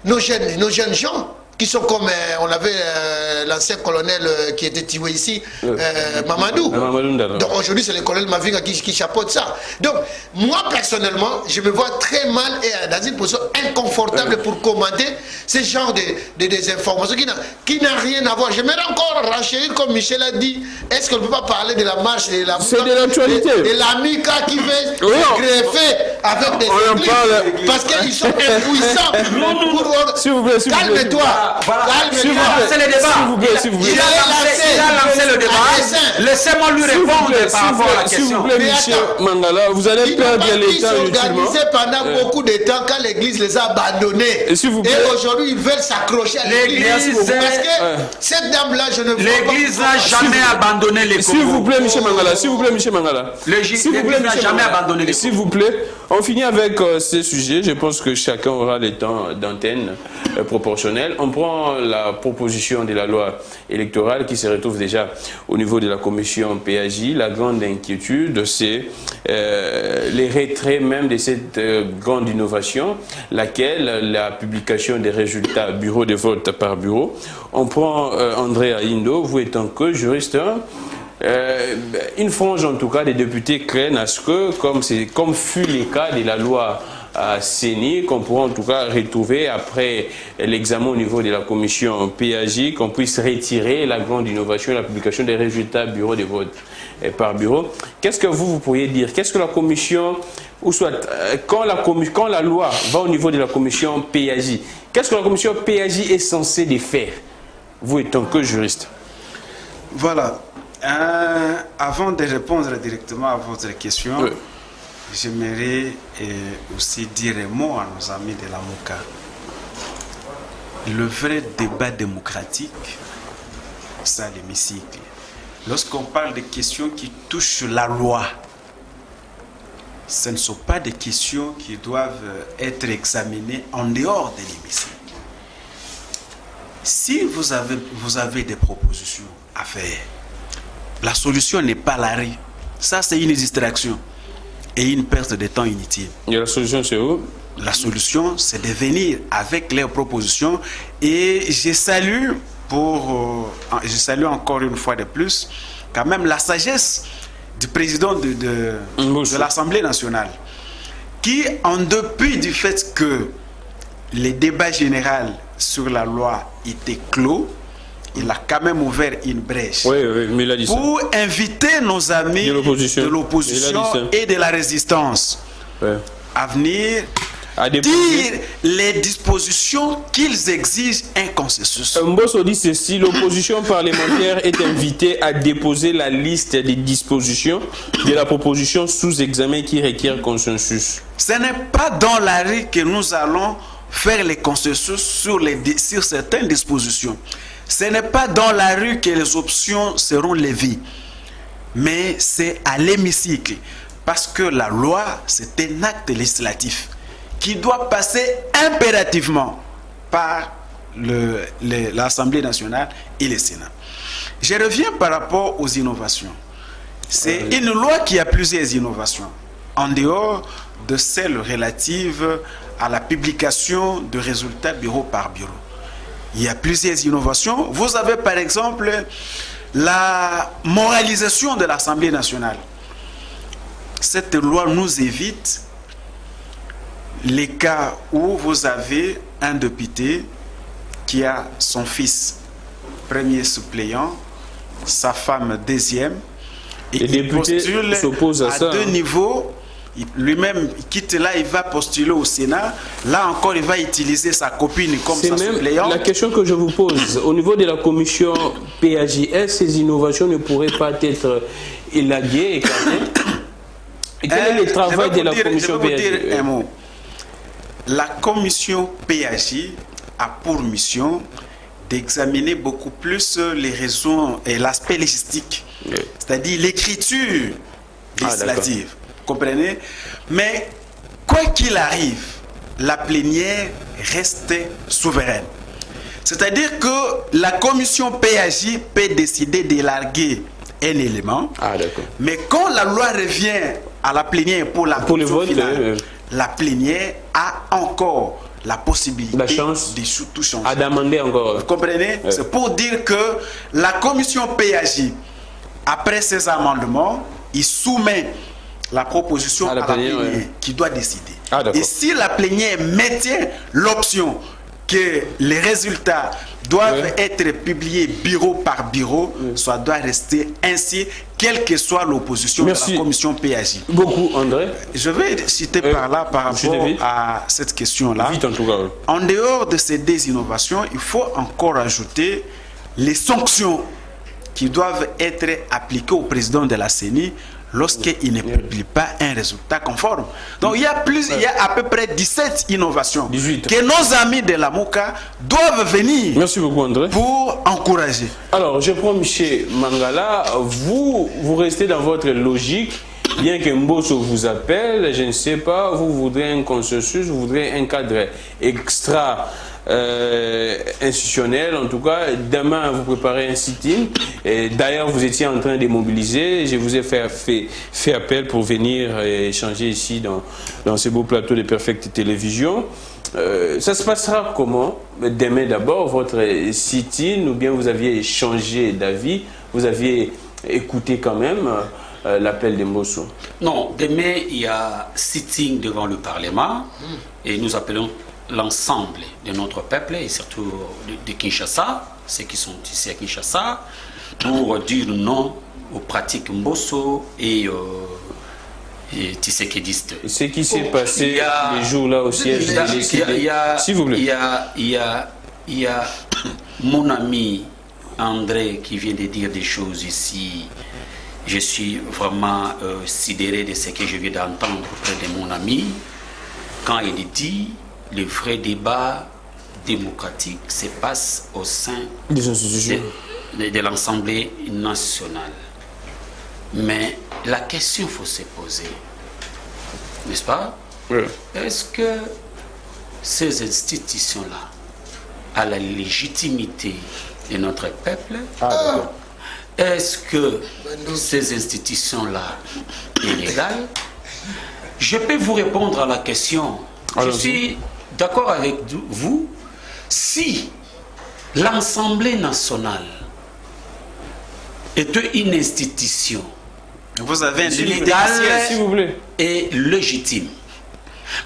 nos jeunes gens, qui sont comme, on avait l'ancien colonel qui était tué ici, Mamadou. Donc aujourd'hui, c'est le colonel Mavinga qui chapeaute ça. Donc, moi, personnellement, je me vois très mal et dans une position inconfortable pour commenter ce genre des informations qui n'a rien à voir. J'aimerais encore renchérir, comme Michel a dit, est-ce qu'on ne peut pas parler de la marche de la de l'AMICA qui veut greffer avec des églises parce qu'ils sont impuissants. S'il vous plaît, calme-toi. S'il vous plaît. Il a lancé le débat. Laissez-moi lui répondre par rapport à la question. S'il vous plaît, monsieur Mangala, vous allez perdre l'État inutilement. Pendant beaucoup de temps quand l'Église les a abandonnés. Et aujourd'hui, ils veulent s'accrocher à l'Église. Parce que cette dame-là, je ne vois pas. L'Église n'a jamais abandonné les Congos. S'il vous plaît, monsieur Mangala. S'il vous plaît, monsieur Mangala. L'Église n'a jamais abandonné les Congos. S'il vous plaît, on finit avec ce sujet. Je pense que chacun aura le temps d'antenne proportionnel. On prend la proposition de la loi électorale qui se retrouve déjà au niveau de la commission PAJ. La grande inquiétude, c'est les retraits même de cette grande innovation, laquelle la publication des résultats bureau de vote par bureau. On prend André Aindo, vous étant que juriste, une frange en tout cas des députés craignent à ce que, comme fut le cas de la loi CENI, qu'on pourra en tout cas retrouver après l'examen au niveau de la commission PAJ, qu'on puisse retirer la grande innovation et la publication des résultats bureau de vote par bureau. Qu'est-ce que vous pourriez dire? Qu'est-ce que la commission, ou soit quand la loi va au niveau de la commission PAJ, qu'est-ce que la commission PAJ est censée de faire, vous étant que juriste? Voilà. Avant de répondre directement à votre question, oui, j'aimerais aussi dire un mot à nos amis de la MOCA. Le vrai débat démocratique, c'est à l'hémicycle. Lorsqu'on parle de questions qui touchent la loi, ce ne sont pas des questions qui doivent être examinées en dehors de l'hémicycle. Si vous avez des propositions à faire, la solution n'est pas la rue. Ça, c'est une distraction et une perte de temps inutile. Et la solution, c'est où? La solution, c'est de venir avec leurs propositions. Et je salue encore une fois de plus, quand même, la sagesse du président de l'Assemblée nationale, qui, en dépit du fait que les débats généraux sur la loi étaient clos, il a quand même ouvert une brèche mais il a dit pour inviter nos amis de l'opposition et de la résistance à venir dire les dispositions qu'ils exigent un consensus. Mbosso dit ceci: l'opposition parlementaire est invitée à déposer la liste des dispositions de la proposition sous examen qui requiert consensus. Ce n'est pas dans la rue que nous allons faire les consensus sur certaines dispositions. Ce n'est pas dans la rue que les options seront levées, mais c'est à l'hémicycle. Parce que la loi, c'est un acte législatif qui doit passer impérativement par l'Assemblée nationale et le Sénat. Je reviens par rapport aux innovations. C'est une loi qui a plusieurs innovations, en dehors de celles relatives à la publication de résultats bureau par bureau. Il y a plusieurs innovations. Vous avez par exemple la moralisation de l'Assemblée nationale. Cette loi nous évite les cas où vous avez un député qui a son fils premier suppléant, sa femme deuxième, et il postule à deux niveaux. Lui-même quitte là, il va postuler au Sénat. Là encore, il va utiliser sa copine comme sa suppléante. La question que je vous pose, au niveau de la commission PAJS, ces innovations ne pourraient pas être élaguées, écartées? Et quel est le travail de la commission PAJ? Je vais vous dire un mot. La commission PAJ a pour mission d'examiner beaucoup plus les raisons et l'aspect légistique, c'est-à-dire l'écriture législative. Comprenez? Mais quoi qu'il arrive, la plénière reste souveraine. C'est-à-dire que la commission PAJ peut décider d'élarguer un élément, mais quand la loi revient à la plénière pour le vote final, la plénière a encore la possibilité de tout changer. À demander encore. Vous comprenez? C'est pour dire que la commission PAJ, après ces amendements, il soumet la proposition à la plénière qui doit décider. Et si la plénière maintient l'option que les résultats doivent être publiés bureau par bureau, ça doit rester ainsi, quelle que soit l'opposition de la commission PAJ. Beaucoup, André. Je vais citer par là, par rapport à cette question-là. Vite, en tout cas. En dehors de ces deux innovations, il faut encore ajouter les sanctions qui doivent être appliquées au président de la CENI lorsqu'il ne publie pas un résultat conforme. Donc il y a à peu près 17 innovations 18. Que nos amis de la MOCA doivent venir. Merci beaucoup, André. Pour encourager. Alors, je prends M. Mangala, vous restez dans votre logique, bien que Mbosso vous appelle, je ne sais pas, vous voudrez un consensus, vous voudrez un cadre extra institutionnel. En tout cas, demain vous préparez un sit-in. D'ailleurs, vous étiez en train de mobiliser. Je vous ai fait appel pour venir échanger ici dans ce beau plateau de Perfect Télévision. Ça se passera comment? Demain d'abord, votre sit-in, ou bien vous aviez changé d'avis, vous aviez écouté quand même l'appel de Mbosso? Non, demain, il y a sitting devant le Parlement et nous appelons l'ensemble de notre peuple et surtout de Kinshasa, ceux qui sont ici à Kinshasa, pour dire non aux pratiques Mbosso et Tshisekedi. Ce qui s'est passé les jours-là au siège, s'il vous plaît. Il y a mon ami André qui vient de dire des choses ici. Je suis vraiment sidéré de ce que je viens d'entendre auprès de mon ami quand il dit le vrai débat démocratique se passe au sein des institutions de l'Assemblée nationale. Mais la question qu'il faut se poser, n'est-ce pas? Oui. Est-ce que ces institutions-là, à la légitimité de notre peuple, est-ce que ces institutions-là sont légales? Je peux vous répondre à la question. Je suis d'accord avec vous. Si l'Assemblée nationale est une institution vous avez un légale s'il vous plaît, et légitime,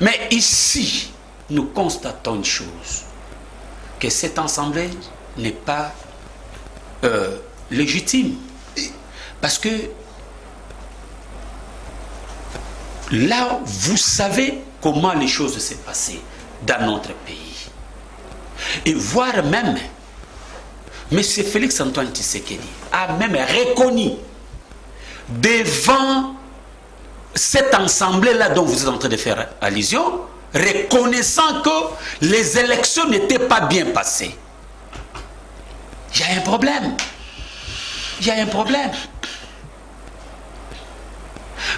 mais ici, nous constatons une chose, que cette assemblée n'est pas légitime. Parce que là, vous savez comment les choses s'est passées dans notre pays. Et voire même, M. Félix Antoine Tshisekedi a même reconnu devant cette assemblée-là dont vous êtes en train de faire allusion, reconnaissant que les élections n'étaient pas bien passées. Il y a un problème. Il y a un problème.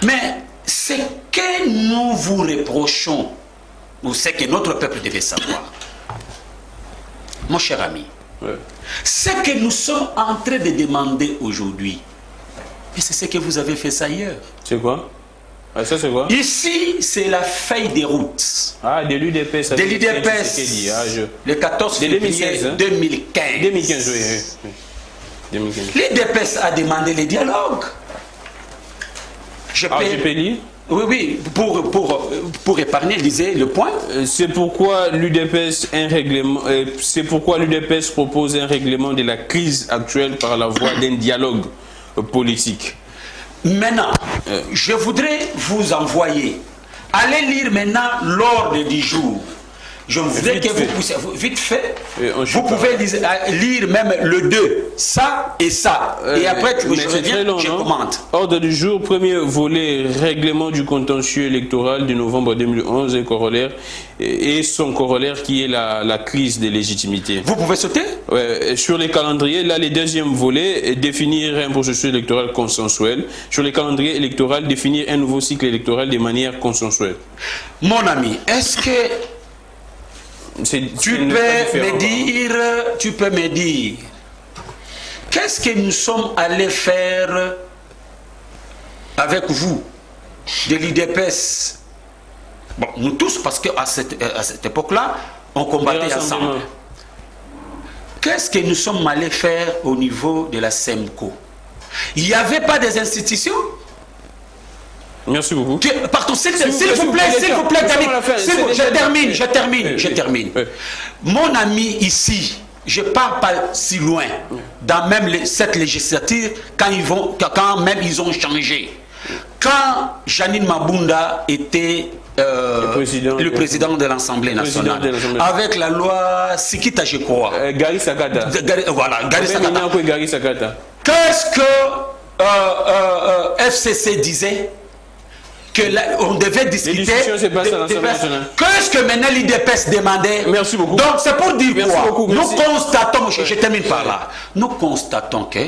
Mais ce que nous vous reprochons, ou ce que notre peuple devait savoir, mon cher ami, ce que nous sommes en train de demander aujourd'hui, et c'est ce que vous avez fait ça ailleurs. C'est quoi? Ça c'est quoi? Ici, c'est la feuille des routes. Ah, de l'UDPS. De l'UDPS. Le 14 février 2015. 2015, oui. 2015. L'UDPS a demandé le dialogue. Je peux lire? Oui, pour épargner, lisez le point. C'est pourquoi l'UDPS propose un règlement de la crise actuelle par la voie d'un dialogue politique. Maintenant, je voudrais vous envoyer. Allez lire maintenant l'ordre du jour. Je voudrais que vous puissiez, vite fait, vous pouvez lire même le 2, ça et ça. Et après, je reviens, je commente. Ordre du jour, premier volet, règlement du contentieux électoral de novembre 2011 et son corollaire qui est la crise de légitimité. Vous pouvez sauter? Sur les calendriers, là, le deuxième volet, définir un processus électoral consensuel. Sur les calendriers électoraux, définir un nouveau cycle électoral de manière consensuelle. Mon ami, est-ce que tu peux me dire, qu'est-ce que nous sommes allés faire avec vous, de l'UDPS? Bon, nous tous, parce qu'à cette époque-là, on combattait ensemble. Qu'est-ce que nous sommes allés faire au niveau de la SEMCO? Il n'y avait pas des institutions? Merci beaucoup. Pardon, s'il vous plaît, je termine. Mon ami ici, je ne pars pas si loin, dans même cette législature, quand même ils ont changé. Quand Janine Mabunda était le président de l'Assemblée nationale, avec la loi Sikita, je crois. Gary Sakata. Voilà, Gary Sakata. Qu'est-ce que FCC disait? On devait discuter. Qu'est-ce que maintenant l'IDPS demandait? Merci beaucoup. Donc c'est pour dire quoi? Nous constatons, je termine par là, nous constatons que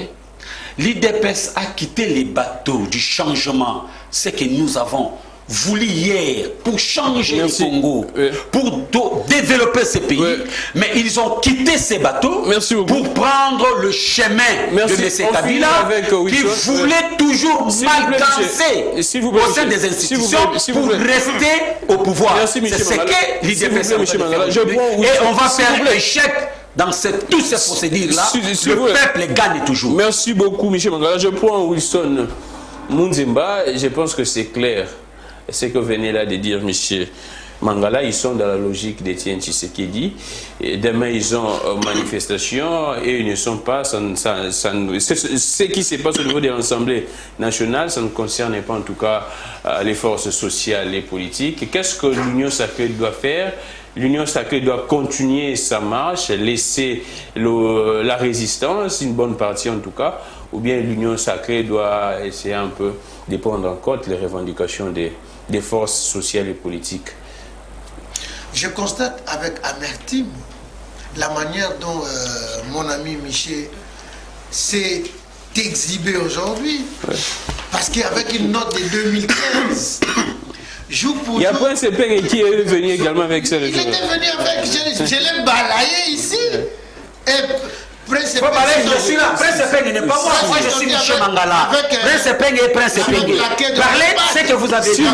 l'IDPS a quitté les bateaux du changement, ce que nous avons voulu hier pour changer le Congo, pour développer ce pays, mais ils ont quitté ces bateaux pour prendre le chemin de M. Kabila qui voulait toujours malcancer au sein des institutions pour rester au pouvoir. C'est ce que l'IDPS a fait. Et on va faire l'échec dans toutes ces procédures-là. Le peuple gagne toujours. Merci beaucoup, M. Mangala. Je prends Wilson. Munzimba, je pense que c'est clair. Ce que venait là de dire M. Mangala, ils sont dans la logique d'Étienne Tshisekedi. Et demain, ils ont manifestation et ils ne sont pas. Ce qui se passe au niveau de l'Assemblée nationale, ça ne concerne pas en tout cas les forces sociales et politiques. Qu'est-ce que l'Union sacrée doit faire? L'Union sacrée doit continuer sa marche, laisser la résistance, une bonne partie en tout cas, ou bien l'Union sacrée doit essayer un peu de prendre en compte les revendications des forces sociales et politiques. Je constate avec amertume la manière dont mon ami Michel s'est exhibé aujourd'hui. Ouais. Parce qu'avec une note de 2015, jour pour jour... Il y a Prince Peng qui est venu également avec ça. Il était venu avec... Je l'ai balayé ici. Et Prince Peng... Je suis là. Prince Peng n'est pas moi. Moi, je suis Michel Mangala. Prince Peng et Prince Peng. Parlez ce que vous avez dit.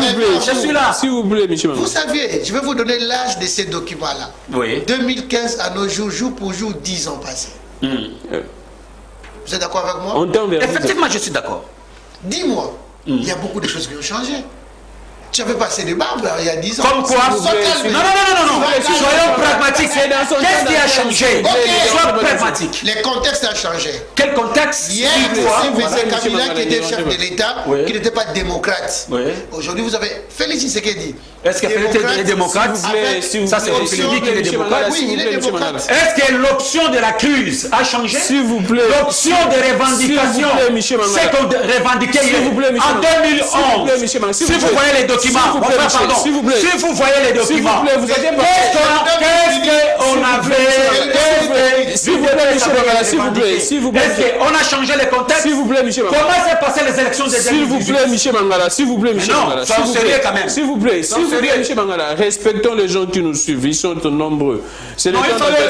Je suis là. S'il vous plaît, Michel Mangala. Vous savez, je vais vous donner l'âge de ces documents-là. Oui. 2015 à nos jours, jour pour jour, 10 ans passés. Vous êtes d'accord avec moi? Effectivement, je suis d'accord. Dis-moi, il y a beaucoup de choses qui ont changé. Tu avais passé des barbes il y a 10 ans. Comme quoi? Non. Soyons pragmatiques. Qu'est-ce qui a changé? Sois pragmatique. Les contextes ont changé. Quel contexte? Hier, c'est Kabila qui était chef de l'État, qui n'était pas démocrate. Aujourd'hui, vous avez Félix Tshisekedi. Est-ce que Félix est démocrate? Ça, c'est lui qui est démocrate. Oui, il est démocrate. Est-ce que l'option de la crise a changé? S'il vous plaît. L'option de revendication, c'est qu'on revendiquait en 2011. Si vous voyez les documents, s'il vous plaît, si vous voyez les documents, qu'est-ce qu'on avait? S'il vous plaît, Michel Mangala, s'il vous plaît. Est-ce qu'on a changé les contextes? S'il vous plaît, Michel Mangala. Comment s'est passé les élections de 2018? S'il vous plaît, Michel Mangala, s'il vous plaît, Michel Mangala. Non, soyons sérieux quand même. S'il vous plaît, Michel Mangala, respectons les gens qui nous suivent, ils sont nombreux. Non,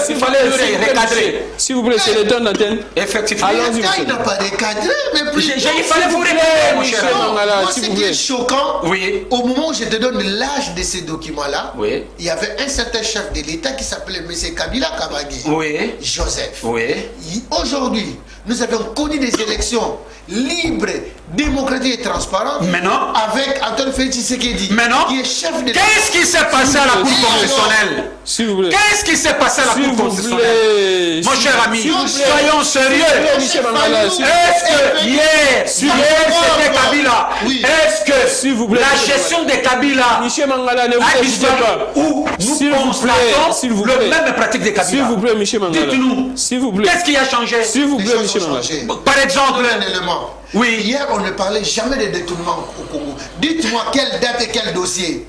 il fallait recadrer. S'il vous plaît, c'est le temps d'antenne. Effectivement. Il n'a pas recadré, mais il fallait vous répéter, mon cher. Moi, ce qui est choquant, oui. Au moment où je te donne l'âge de ces documents-là, oui. Il y avait un certain chef de l'État qui s'appelait M. Kabila Kabagé, oui. Joseph. Oui. Aujourd'hui, nous avons connu des élections libres, démocratiques et transparentes. Mais non. Avec Antoine Félix Tshisekedi, qui est chef de l'État. Qu'est-ce qui s'est passé à la Cour constitutionnelle? S'il vous plaît. Qu'est-ce qui s'est passé à la Cour constitutionnelle? Mon cher ami, soyons sérieux. Est-ce que hier c'était Kabila? Est-ce que la gestion de Kabila Michel Mangala, ne vous inquiétez pas. Ou nous constatons le même pratique de Kabila? S'il vous plaît, Michel Mangala. Dites-nous. S'il vous plaît. Qu'est-ce qui a changé? S'il vous plaît, Michel Mangala. Par exemple, un élément. Oui. Hier, on ne parlait jamais de détournement au Congo. Dites-moi quelle date et quel dossier.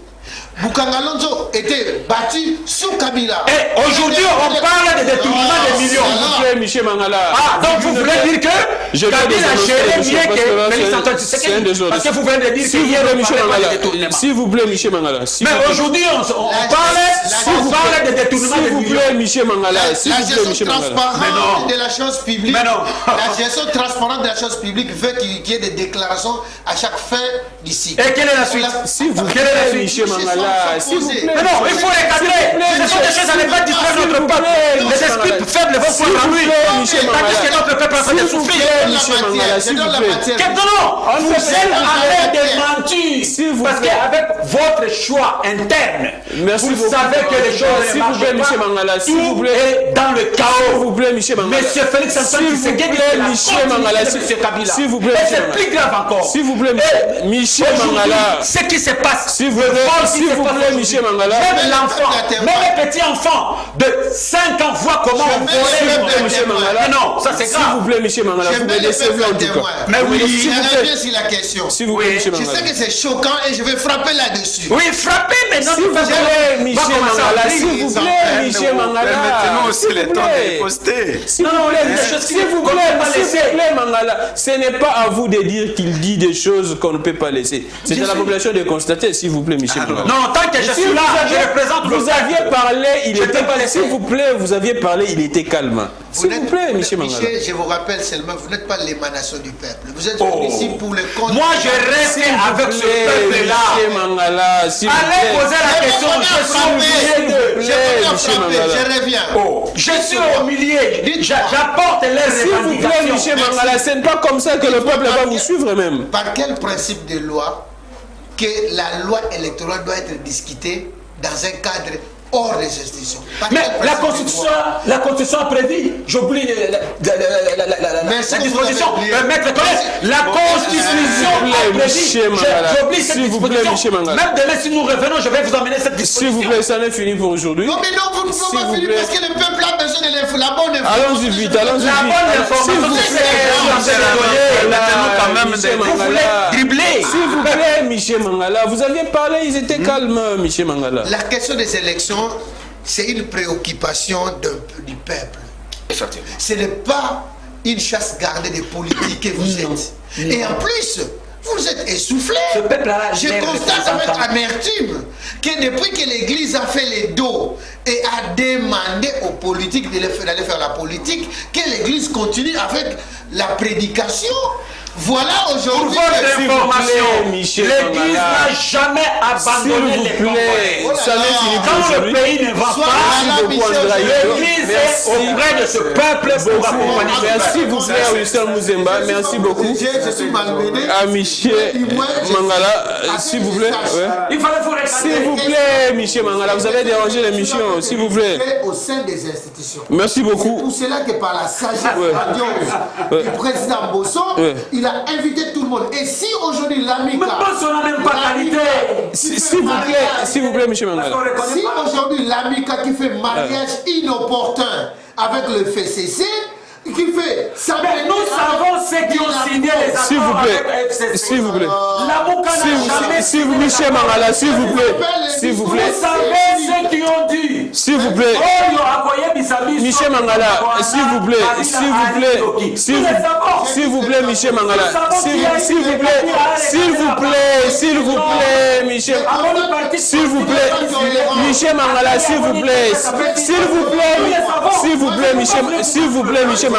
Bukanga Lonzo était battu sous Kabila. Et aujourd'hui, on parle de détournement de millions. S'il vous plaît, Michel Mangala. Ah, donc vous voulez dire que Kabila géré mieux que Félix Antoine Tshisekedi? Parce que vous venez de dire que hier, on parlait de détournement. S'il vous plaît, Michel Mangala. Mais aujourd'hui, on parle de détournement de millions. S'il vous plaît, Michel Mangala. La gestion transparente de la chose publique. La gestion transparente de la chose publique veut qu'il y ait des déclarations à chaque fin du cycle. Et quelle est la suite? S'il vous plaît, Michel Mangala. S'il vous plaît. Mais non, il faut les cadrer. Ce sont des choses à ne pas distraire notre peuple. Les esprits faibles vont prendre en lui. Tandis que notre peuple est en train de souffrir. Non, vous êtes en train de mentir. Parce qu'avec votre choix interne, vous savez que les choses ne marchent pas. Tout est dans le chaos. S'il vous plaît, Michel Mangala. Monsieur Félix Antoine Tshisekedi, Michel Mangala. S'il vous plaît, c'est plus grave encore. S'il vous plaît, Michel Mangala. Ce qui se passe. S'il vous plaît, Michel Mangala. Même l'enfant, même un petit enfant de 5 ans voit comment on vole Michel Mangala. Mais non, ça c'est grave. S'il vous plaît, Michel Mangala, vous me décevez en tout cas. Mais oui, je reviens sur la question. S'il vous plaît, Michel Mangala. Je sais que c'est choquant et je vais frapper là-dessus. Oui, frapper, mais non. S'il vous plaît, Michel Mangala. S'il vous plaît, Michel Mangala. Permettez-nous aussi le temps de poster. S'il vous plaît, Mangala. Ce n'est pas à vous de dire qu'il dit des choses qu'on ne peut pas laisser. C'est à la population de constater, s'il vous plaît, Michel Mangala. Non, tant que je suis là, je représente le vous aviez parlé, il était pas. S'il vous plaît, vous aviez parlé, il était calme. S'il vous plaît, Michel Mangala. Je vous rappelle seulement, vous n'êtes pas l'émanation du peuple. Vous êtes ici pour le compte. Moi, je reste avec ce peuple-là. Michel Mangala, allez poser la question. Je reviens. Je suis au milieu. J'apporte les revendications. Michel Mangala, ce n'est pas comme ça que le peuple va vous suivre même. Par quel principe de loi que la loi électorale doit être discutée dans un cadre hors des institutions? Mais la Constitution a prévu, j'oublie la disposition, Maître Collet, la Constitution a prévu, j'oublie cette disposition. Même demain, si nous revenons, je vais vous emmener cette disposition. S'il vous plaît, ça n'est fini pour aujourd'hui. Non, mais non, vous ne pouvez pas finir parce que le peuple a besoin de la bonne information. Allons-y vite, allons-y vite. La bonne information, c'est que vous voulez dribbler. S'il vous plaît, Michel Mangala, vous aviez parlé, ils étaient calmes, Michel Mangala. La question des élections, c'est une préoccupation du peuple. Ce n'est pas une chasse gardée des politiques que vous êtes. Et en plus, vous êtes essoufflé. Je constate avec amertume que depuis que l'Église a fait les dos et a demandé aux politiques d'aller faire la politique, que l'Église continue avec la prédication. Voilà aujourd'hui. Pour votre information, l'Église n'a jamais abandonné les Congolais. Quand le pays ne va pas, l'Église est auprès de ce peuple pour accompagner. Merci beaucoup, Wilson Mouzemba. Merci beaucoup. Je suis malmené. À Michel Mangala, s'il vous plaît. Il fallait vous regarder. S'il vous plaît, Michel Mangala, vous avez dérangé l'émission, s'il vous plaît. Au sein des institutions. Merci beaucoup. C'est pour cela que par la sagesse du président Bosso, il a invité tout le monde. Et si aujourd'hui l'AMICA... Mais Bosso n'a même pas qualité. S'il vous plaît, Michel Mangala. Si aujourd'hui l'AMICA qui fait mariage inopportun avec le FCC, qui fait ça, mais nous savons ceux qui ont signé les accords avec FCC. S'il vous plaît. S'il vous plaît. Michel Mangala, s'il vous plaît. S'il vous plaît. Vous savez ceux qui ont dit. S'il vous plaît. Michel Mangala, s'il vous plaît. S'il vous plaît. S'il vous plaît, Michel Mangala. S'il vous plaît. S'il vous plaît. S'il vous plaît, Michel. S'il vous plaît. Michel Mangala, s'il vous plaît. S'il vous plaît. S'il vous plaît, Michel. S'il vous plaît, Michel Mangala.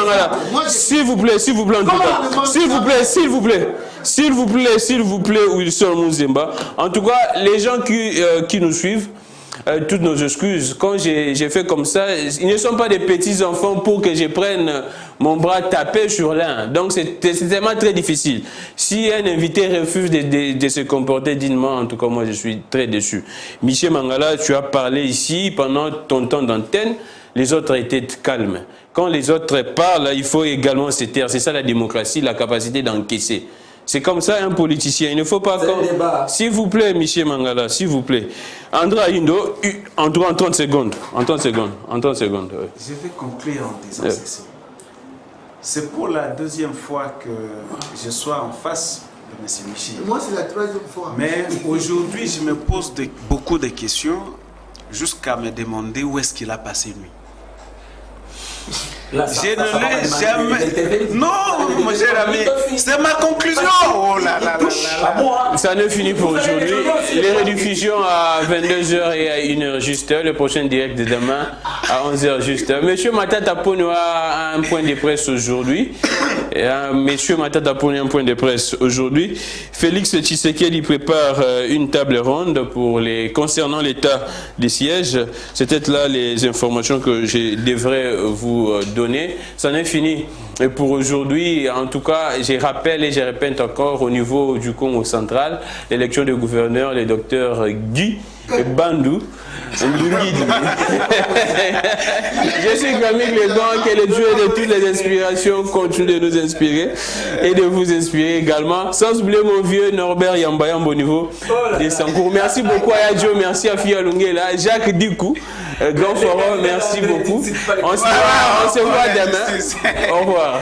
S'il vous plaît, en tout cas. S'il vous plaît, s'il vous plaît. S'il vous plaît, Wilson Mouzemba. En tout cas, les gens qui nous suivent, toutes nos excuses. Quand j'ai fait comme ça, ils ne sont pas des petits enfants pour que je prenne mon bras tapé sur l'un. Donc c'est tellement très difficile. Si un invité refuse de se comporter dignement, en tout cas moi je suis très déçu. Michel Mangala, tu as parlé ici pendant ton temps d'antenne, les autres étaient calmes. Quand les autres parlent, il faut également se taire. C'est ça la démocratie, la capacité d'encaisser. C'est comme ça un politicien. Il ne faut pas... S'il vous plaît, Michel Mangala, s'il vous plaît. Andra Indo, en 30 secondes. En 30 secondes. Ouais. Je vais conclure en disant ceci. C'est pour la deuxième fois que je sois en face de M. Michel. Moi, c'est la troisième fois. Mais aujourd'hui, je me pose beaucoup de questions jusqu'à me demander où est-ce qu'il a passé nuit. Je ne l'ai jamais... Non, mon cher ami, c'est ma conclusion. Oh là là là. Ça n'est fini pour aujourd'hui. Les rediffusions à 22h et à 1h juste. Le prochain direct de demain à 11h juste. Monsieur Matata Pono a un point de presse aujourd'hui. Monsieur Matata Pono a un point de presse aujourd'hui. Félix Tshisekedi prépare une table ronde concernant l'état des sièges. C'était là les informations que je devrais vous donner. Ça n'est fini. Et pour aujourd'hui, en tout cas, je rappelle et je répète encore au niveau du Congo central, l'élection du gouverneur, le docteur Guy Bandou. Je suis Gramig Legon, que le Dieu de toutes les inspirations continue de nous inspirer et de vous inspirer également. Sans oublier mon vieux Norbert Yambayam au niveau des Sankour. Merci beaucoup à Yadjo, merci à Fia Lungela, Jacques Dikou, Grand Forum, merci beaucoup. On se voit demain. Au revoir.